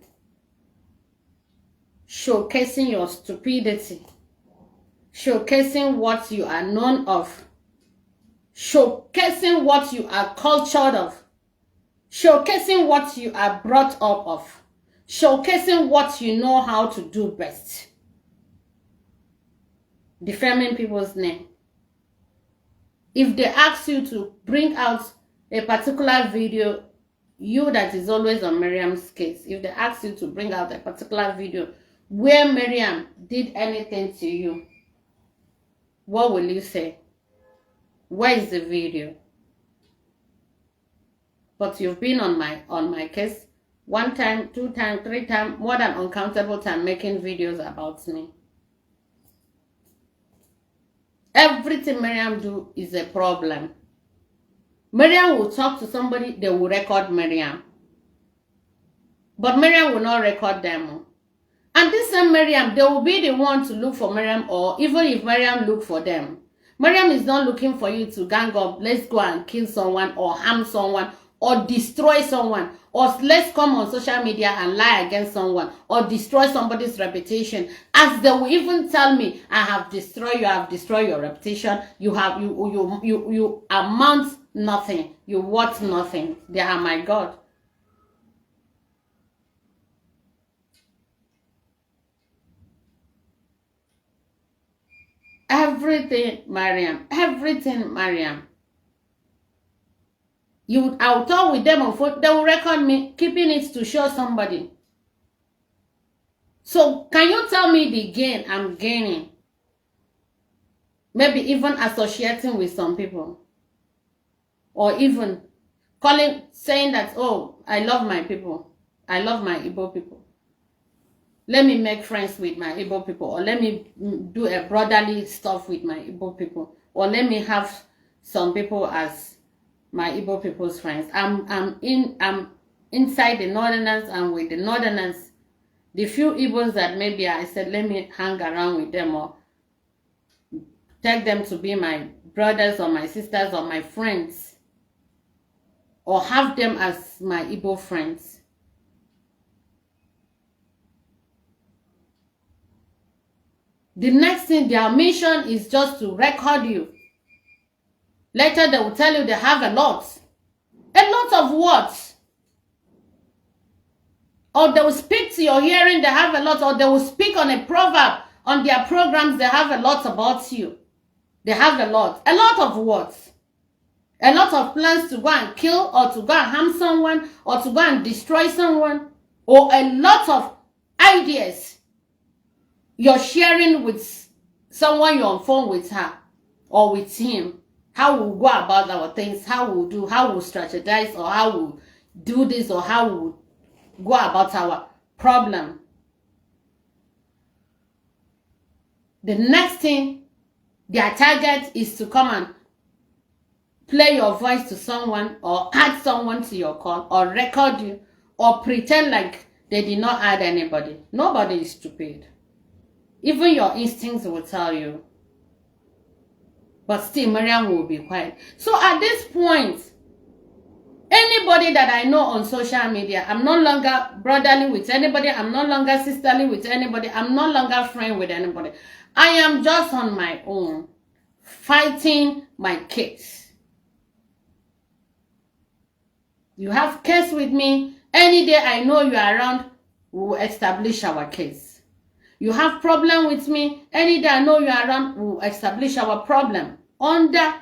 showcasing your stupidity, showcasing what you are known of, showcasing what you are cultured of, showcasing what you are brought up of, showcasing what you know how to do best. Defaming people's name. If they ask you to bring out a particular video, you that is always on Mariam's case, if they ask you to bring out a particular video where Mariam did anything to you, what will you say? Where is the video? But you've been on my case 1 time, 2 times, 3 times, more than uncountable time making videos about me. Everything Mariam do is a problem. Mariam will talk to somebody, they will record Mariam. But Mariam will not record them. And this same Mariam, they will be the one to look for Mariam, or even if Mariam look for them. Mariam is not looking for you to gang up, let's go and kill someone, or harm someone, or destroy someone, or let's come on social media and lie against someone, or destroy somebody's reputation. As they will even tell me, I have destroyed you, I have destroyed your reputation, you amount nothing, you worth nothing. They are my God. Everything Mariam, everything Mariam. I'll talk with them on phone, they will record me, keeping it to show somebody. So can you tell me the gain I'm gaining? Maybe even associating with some people. Or even saying that, oh, I love my people. I love my Igbo people. Let me make friends with my Igbo people. Or let me do a brotherly stuff with my Igbo people. Or let me have some people as my Igbo people's friends. I'm inside the Northerners and with the Northerners. The few Igbos that maybe I said, let me hang around with them or take them to be my brothers or my sisters or my friends, or have them as my Igbo friends. The next thing, their mission is just to record you. Later they will tell you they have a lot. A lot of what? Or they will speak to your hearing, they have a lot. Or they will speak on a proverb on their programs, they have a lot about you. They have a lot. A lot of what? A lot of plans to go and kill, or to go and harm someone, or to go and destroy someone. Or a lot of ideas you're sharing with someone you're on phone with her or with him. How we'll go about our things, how we'll do, how we'll strategize, or how we'll do this, or how we'll go about our problem. The next thing, their target is to come and play your voice to someone, or add someone to your call, or record you, or pretend like they did not add anybody. Nobody is stupid. Even your instincts will tell you. But still, Mariam will be quiet. So at this point, anybody that I know on social media, I'm no longer brotherly with anybody. I'm no longer sisterly with anybody. I'm no longer friend with anybody. I am just on my own, fighting my case. You have case with me. Any day I know you are around, we will establish our case. You have problem with me. Any day I know you are around, we will establish our problem under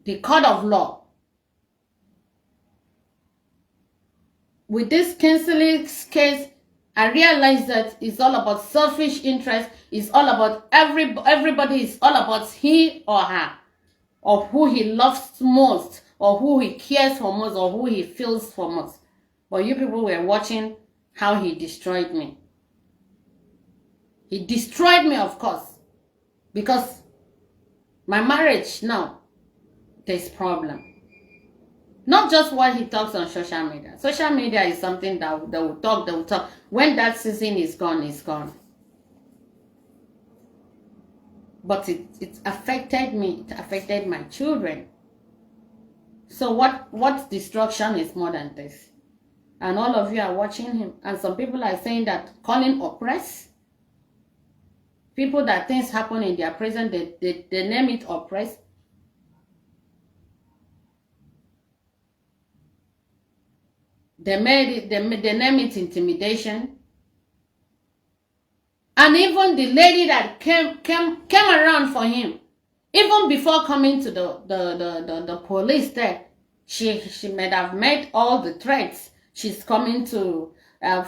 the code of law. With this Kingsley's case, I realized that it's all about selfish interest. It's all about everybody. It's all about he or her, or who he loves most, or who he cares for most, or who he feels for most. But you people were watching how he destroyed me. He destroyed me, of course, because my marriage now, there's problem. Not just what he talks on social media. Social media is something that they will talk. When that season is gone, it's gone. But it affected me. It affected my children. So what destruction is more than this? And all of you are watching him. And some people are saying that calling oppress. People that things happen in their prison, they name it oppress. They name it intimidation. And even the lady that came around for him, even before coming to the police there, she might have made all the threats. She's coming to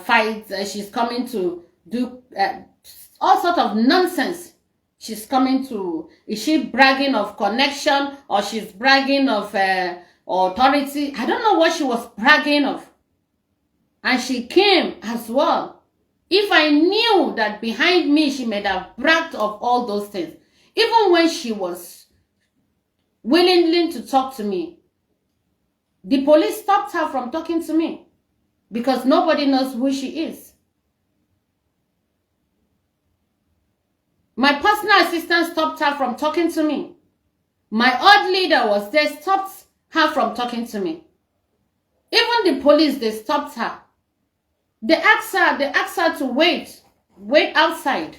fight. She's coming to do all sort of nonsense. She's coming to, is she bragging of connection, or she's bragging of authority? I don't know what she was bragging of. And she came as well. If I knew that behind me she may have bragged of all those things, even when she was willing to talk to me, the police stopped her from talking to me because nobody knows who she is. My personal assistant stopped her from talking to me. My odd leader was there, stopped her from talking to me. Even the police, they stopped her. They asked her to wait outside.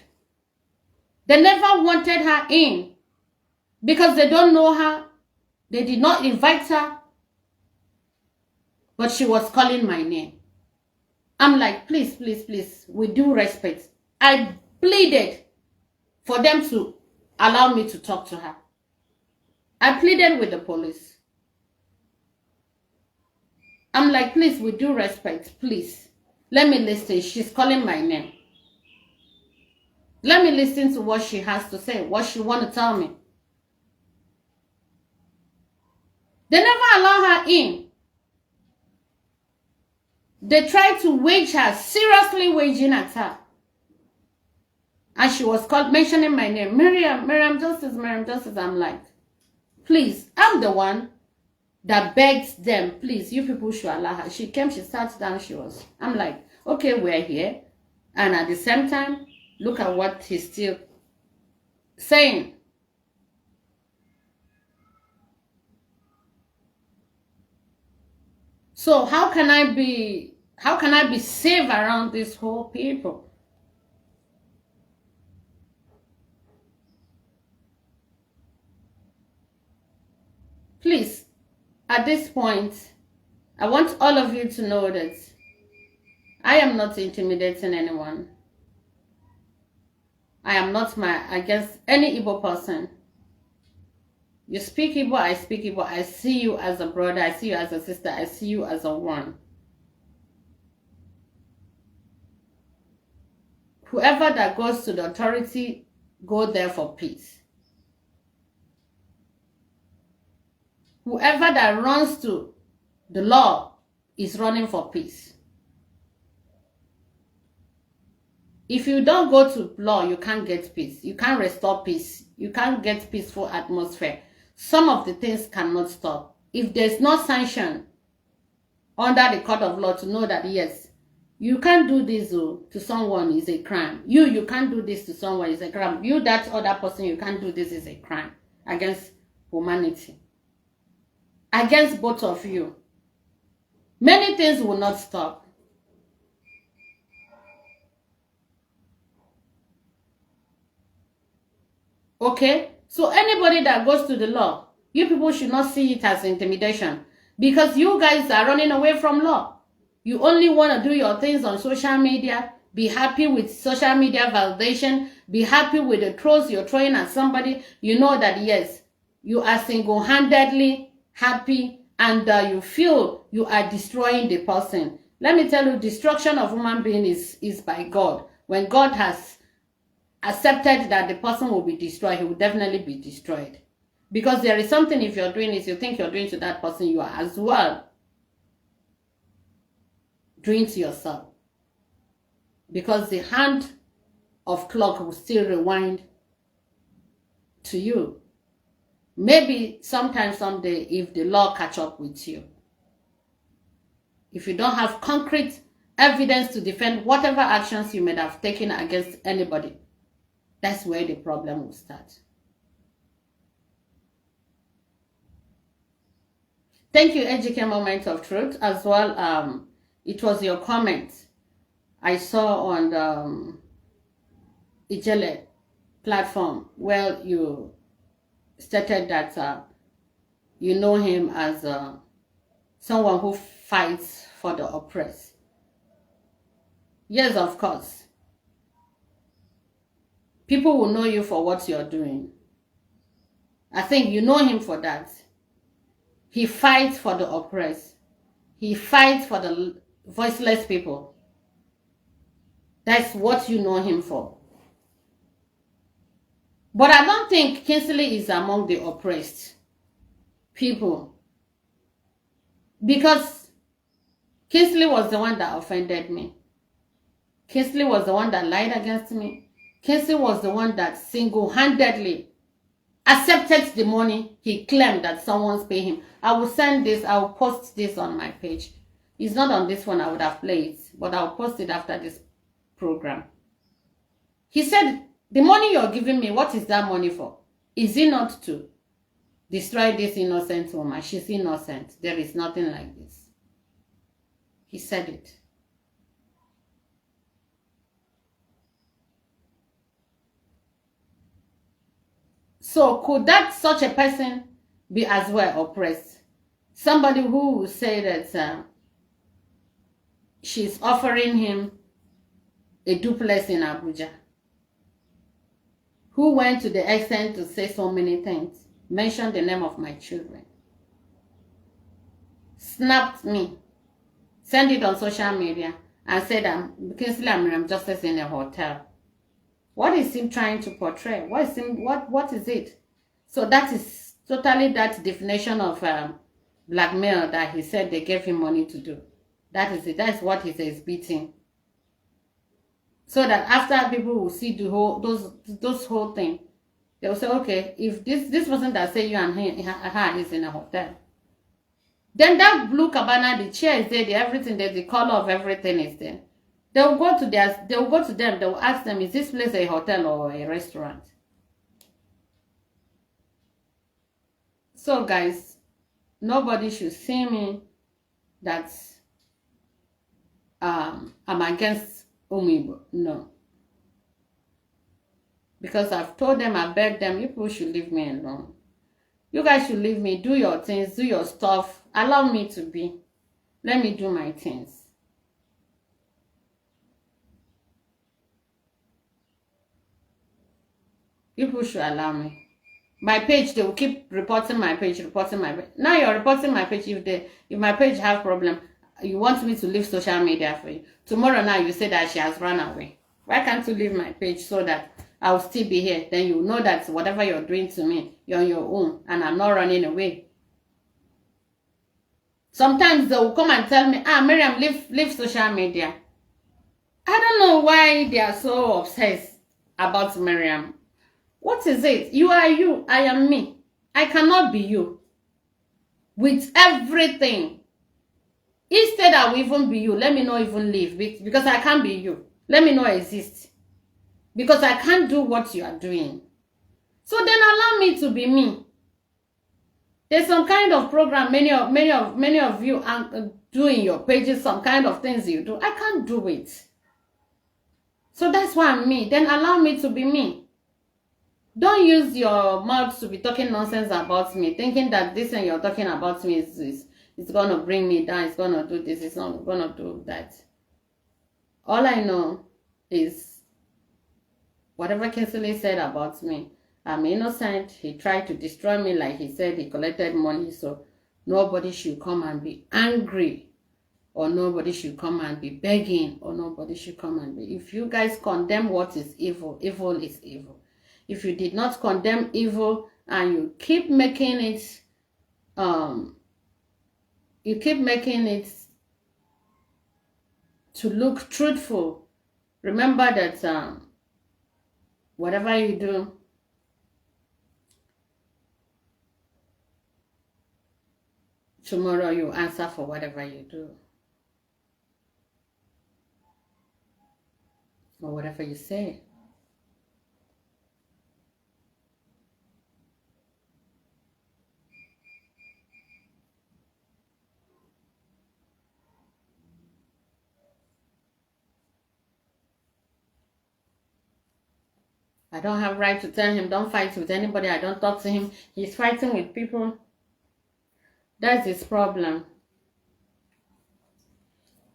They never wanted her in because they don't know her. They did not invite her. But she was calling my name. I'm like, please, please, please, with due respect. I pleaded for them to allow me to talk to her. I pleaded with the police. I'm like, please, with due respect, please, let me listen. She's calling my name. Let me listen to what she has to say, what she want to tell me. They never allow her in. They tried to wage her, seriously waging at her. And she was called, mentioning my name. Mariam Justice, Mariam Justice. I'm like, please, I'm the one that begged them, please, you people should allow her. She came, she sat down, I'm like, okay, we're here. And at the same time, look at what he's still saying. So how can I be safe around these whole people? Please, at this point, I want all of you to know that I am not intimidating anyone. I am not against any Igbo person. You speak Igbo, I speak Igbo. I see you as a brother, I see you as a sister, I see you as a one. Whoever that goes to the authority, go there for peace. Whoever that runs to the law is running for peace. If you don't go to law, you can't get peace. You can't restore peace. You can't get peaceful atmosphere. Some of the things cannot stop. If there's no sanction under the court of law to know that, yes, you can't do this to someone is a crime. You can't do this to someone is a crime. You, that other person, you can't do this is a crime against humanity. Against both of you. Many things will not stop. Okay? So anybody that goes to the law, you people should not see it as intimidation. Because you guys are running away from law. You only want to do your things on social media. Be happy with social media validation. Be happy with the throws you're throwing at somebody. You know that, yes, you are single-handedly happy and you feel you are destroying the person. Let me tell you, destruction of human being is by God. When God has accepted that the person will be destroyed, he will definitely be destroyed. Because there is something, if you're doing it, you think you're doing to that person, you are as well doing to yourself. Because the hand of clock will still rewind to you. Maybe sometime, someday, if the law catch up with you. If you don't have concrete evidence to defend whatever actions you may have taken against anybody, that's where the problem will start. Thank you, Ejike Moment of Truth, as well. It was your comment I saw on the Ijele platform where you stated that you know him as someone who fights for the oppressed. Yes, of course. People will know you for what you're doing. I think you know him for that. He fights for the oppressed. He fights for the voiceless people. That's what you know him for. But I don't think Kingsley is among the oppressed people. Because Kingsley was the one that offended me. Kingsley was the one that lied against me. Kingsley was the one that single-handedly accepted the money he claimed that someone's paying him. I will send this, I will post this on my page. It's not on this one, I would have played it, but I'll post it after this program. He said, the money you're giving me, what is that money for? Is it not to destroy this innocent woman? She's innocent. There is nothing like this. He said it. So could that such a person be as well oppressed? Somebody who will say that she's offering him a duplex in Abuja, who went to the extent to say so many things, mention the name of my children, snapped me, send it on social media, and said Kingsley and Mariam justice in a hotel. What is he trying to portray? What is it? So that is totally that definition of blackmail that he said they gave him money to do. That is it. That's what he says, beating. So that after people will see the whole those whole thing, they will say, okay, if this person that say you and her is in a hotel, then that blue cabana, the chair is there, everything there, the color of everything is there. They will go to them, they will ask them, is this place a hotel or a restaurant? So guys, nobody should see me that I'm against Igbo. No. Because I've told them, I begged them, you people should leave me alone. You guys should leave me, do your things, do your stuff. Allow me to be. Let me do my things. People should allow me. My page, they will keep reporting my page. Now you're reporting my page. If my page have problem, you want me to leave social media for you. Tomorrow now you say that she has run away. Why can't you leave my page so that I'll still be here? Then you know that whatever you're doing to me, you're on your own and I'm not running away. Sometimes they will come and tell me, Mariam, leave social media. I don't know why they are so obsessed about Mariam. What is it? You are you, I am me. I cannot be you. With everything. Instead I will even be you, let me not even live. Because I can't be you. Let me not exist. Because I can't do what you are doing. So then allow me to be me. There's some kind of program many of you are doing your pages, some kind of things you do. I can't do it. So that's why I'm me. Then allow me to be me. Don't use your mouth to be talking nonsense about me, thinking that this thing you're talking about me is going to bring me down, it's going to do this, it's not going to do that. All I know is whatever Kingsley said about me, I'm innocent. He tried to destroy me like he said he collected money, so nobody should come and be angry, or nobody should come and be begging, or nobody should come and be. If you guys condemn what is evil, evil is evil. If you did not condemn evil and you keep making it, to look truthful, remember that whatever you do, tomorrow you answer for whatever you do. Or whatever you say. I don't have right to tell him, don't fight with anybody. I don't talk to him. He's fighting with people. That's his problem.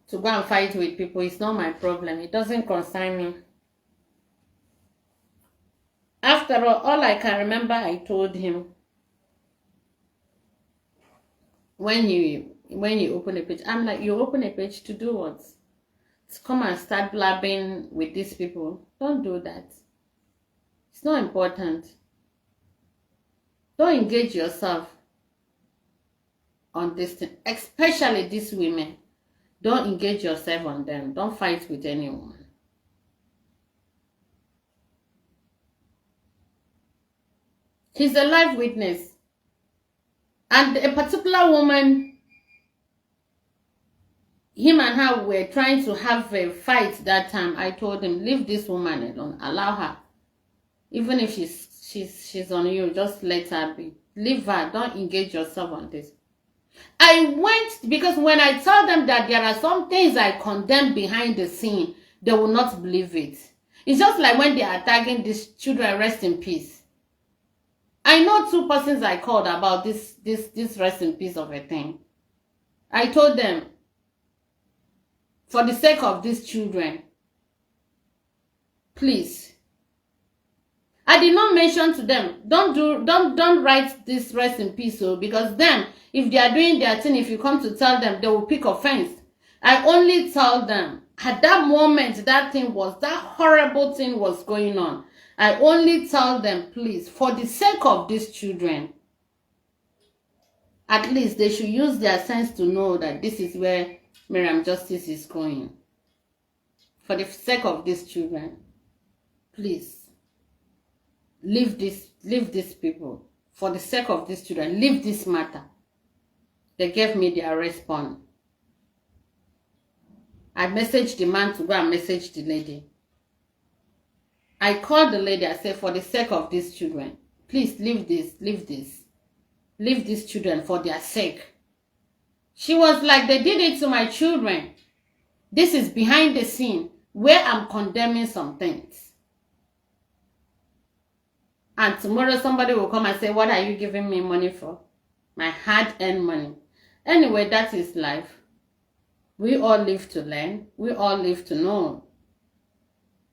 To go and fight with people, it's not my problem. It doesn't concern me. After all I can remember, I told him when he opened a page, I'm like, you open a page to do what? To come and start blabbing with these people. Don't do that. It's not important. Don't engage yourself on this thing, especially these women. Don't engage yourself on them. Don't fight with anyone. He's a live witness. And a particular woman, him and her were trying to have a fight that time. I told him, leave this woman alone. Allow her. Even if she's on you, just let her be. Leave her. Don't engage yourself on this. I went, because when I tell them that there are some things I condemn behind the scene, they will not believe it. It's just like when they are tagging these children, rest in peace. I know 2 persons I called about this rest in peace of a thing. I told them, for the sake of these children, please. I did not mention to them, don't write this rest in peace, so because then if they are doing their thing, if you come to tell them, they will pick offense. I only tell them at that moment that horrible thing was going on. I only tell them, please, for the sake of these children, at least they should use their sense to know that this is where Mariam justice is going. For the sake of these children, please, leave these people. For the sake of these children, leave this matter. They gave me their response. I messaged the man to go and message the lady. I called the lady, I said, for the sake of these children, please leave this. Leave these children for their sake. She was like, they did it to my children. This is behind the scene where I'm condemning some things. And tomorrow somebody will come and say, what are you giving me money for? My hard-earned money. Anyway, that is life. We all live to learn. We all live to know.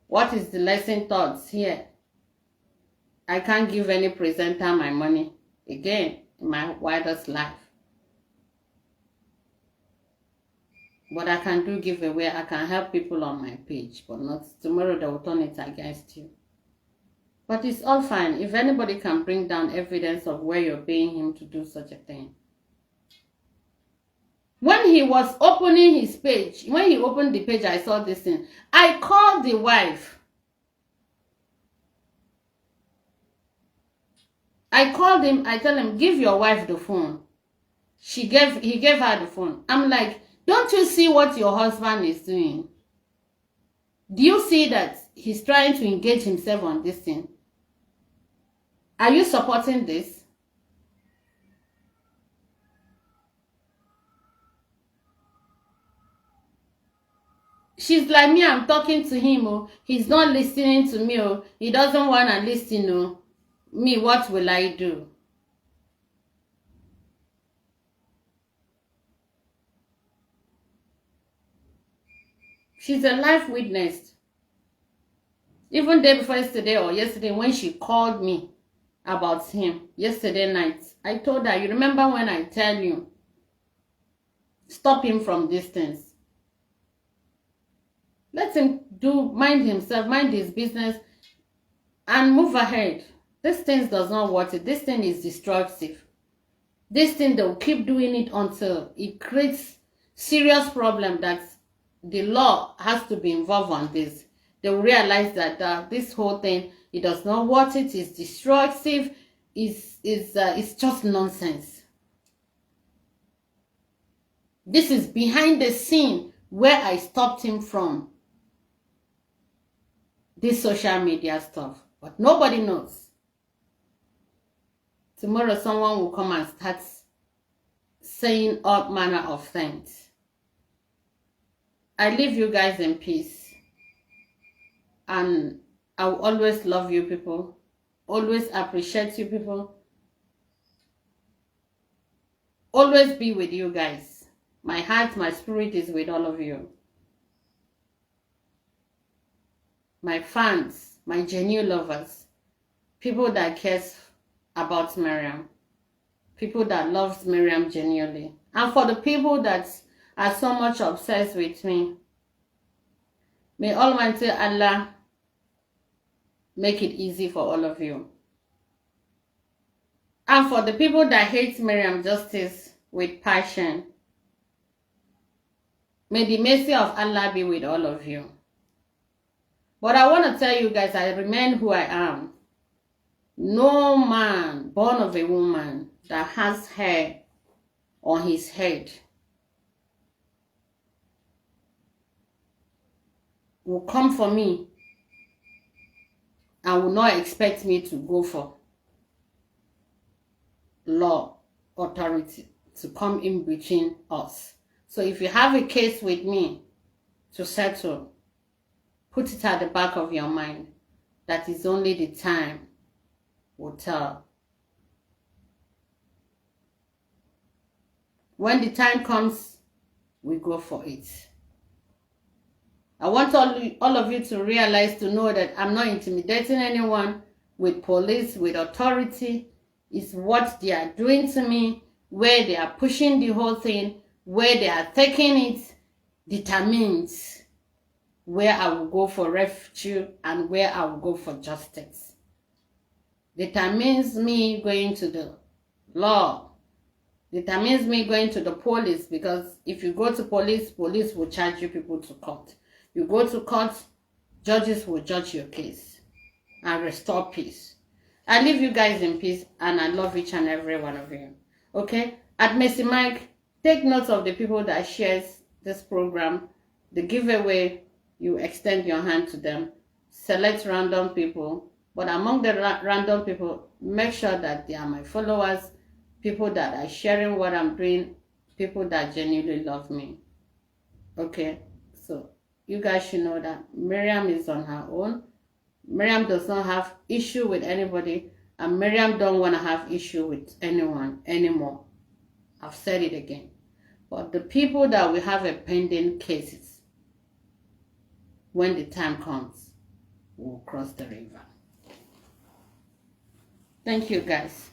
What is the lesson thoughts here? I can't give any presenter my money again in my wildest life. But I can do giveaway. I can help people on my page. But not tomorrow they will turn it against you. But it's all fine. If anybody can bring down evidence of where you're paying him to do such a thing. When he was opening his page, when he opened the page, I saw this thing. I called the wife. I called him. I tell him, give your wife the phone. He gave her the phone. I'm like, don't you see what your husband is doing? Do you see that he's trying to engage himself on this thing? Are you supporting this? She's like, me, I'm talking to him. Oh, he's not listening to me. Oh, he doesn't want to listen. Oh, me, what will I do? She's a live witness. Even day before yesterday or yesterday when she called me about him, yesterday night, I told her, you remember when I tell you, stop him from distance. Let him mind himself, mind his business, and move ahead. This thing does not worth it. This thing is destructive. This thing, they'll keep doing it until it creates serious problem that the law has to be involved on this. They will realize that this whole thing, it does not worth it. It's destructive. It's just nonsense. This is behind the scene where I stopped him from this social media stuff. But nobody knows. Tomorrow someone will come and start saying all manner of things. I leave you guys in peace. And I will always love you people. Always appreciate you people. Always be with you guys. My heart, my spirit is with all of you. My fans, my genuine lovers. People that cares about Mariam. People that loves Mariam genuinely. And for the people that are so much obsessed with me, may Almighty Allah make it easy for all of you. And for the people that hate Mariam Justice with passion, may the mercy of Allah be with all of you. But I want to tell you guys, I remain who I am. No man born of a woman that has hair on his head will come for me and will not expect me to go for law authority to come in between us. So if you have a case with me to settle, put it at the back of your mind. That is only the time will tell. When the time comes, we go for it. I want all of you to realize, to know that I'm not intimidating anyone with police, with authority. It's what they are doing to me, where they are pushing the whole thing, where they are taking it, determines where I will go for refuge and where I will go for justice. Determines me going to the law. Determines me going to the police, because if you go to police, police will charge you people to court. You go to court, judges will judge your case and restore peace. I leave you guys in peace, and I love each and every one of you. Okay? At Messi Mike, take note of the people that shares this program. The giveaway, you extend your hand to them. Select random people. But among the random people, make sure that they are my followers, people that are sharing what I'm doing people that genuinely love me. Okay, so you guys should know that Mariam is on her own. Mariam does not have issue with anybody, and Mariam don't want to have issue with anyone anymore. I've said it again. But the people that we have a pending cases, when the time comes, will cross the river. Thank you, guys.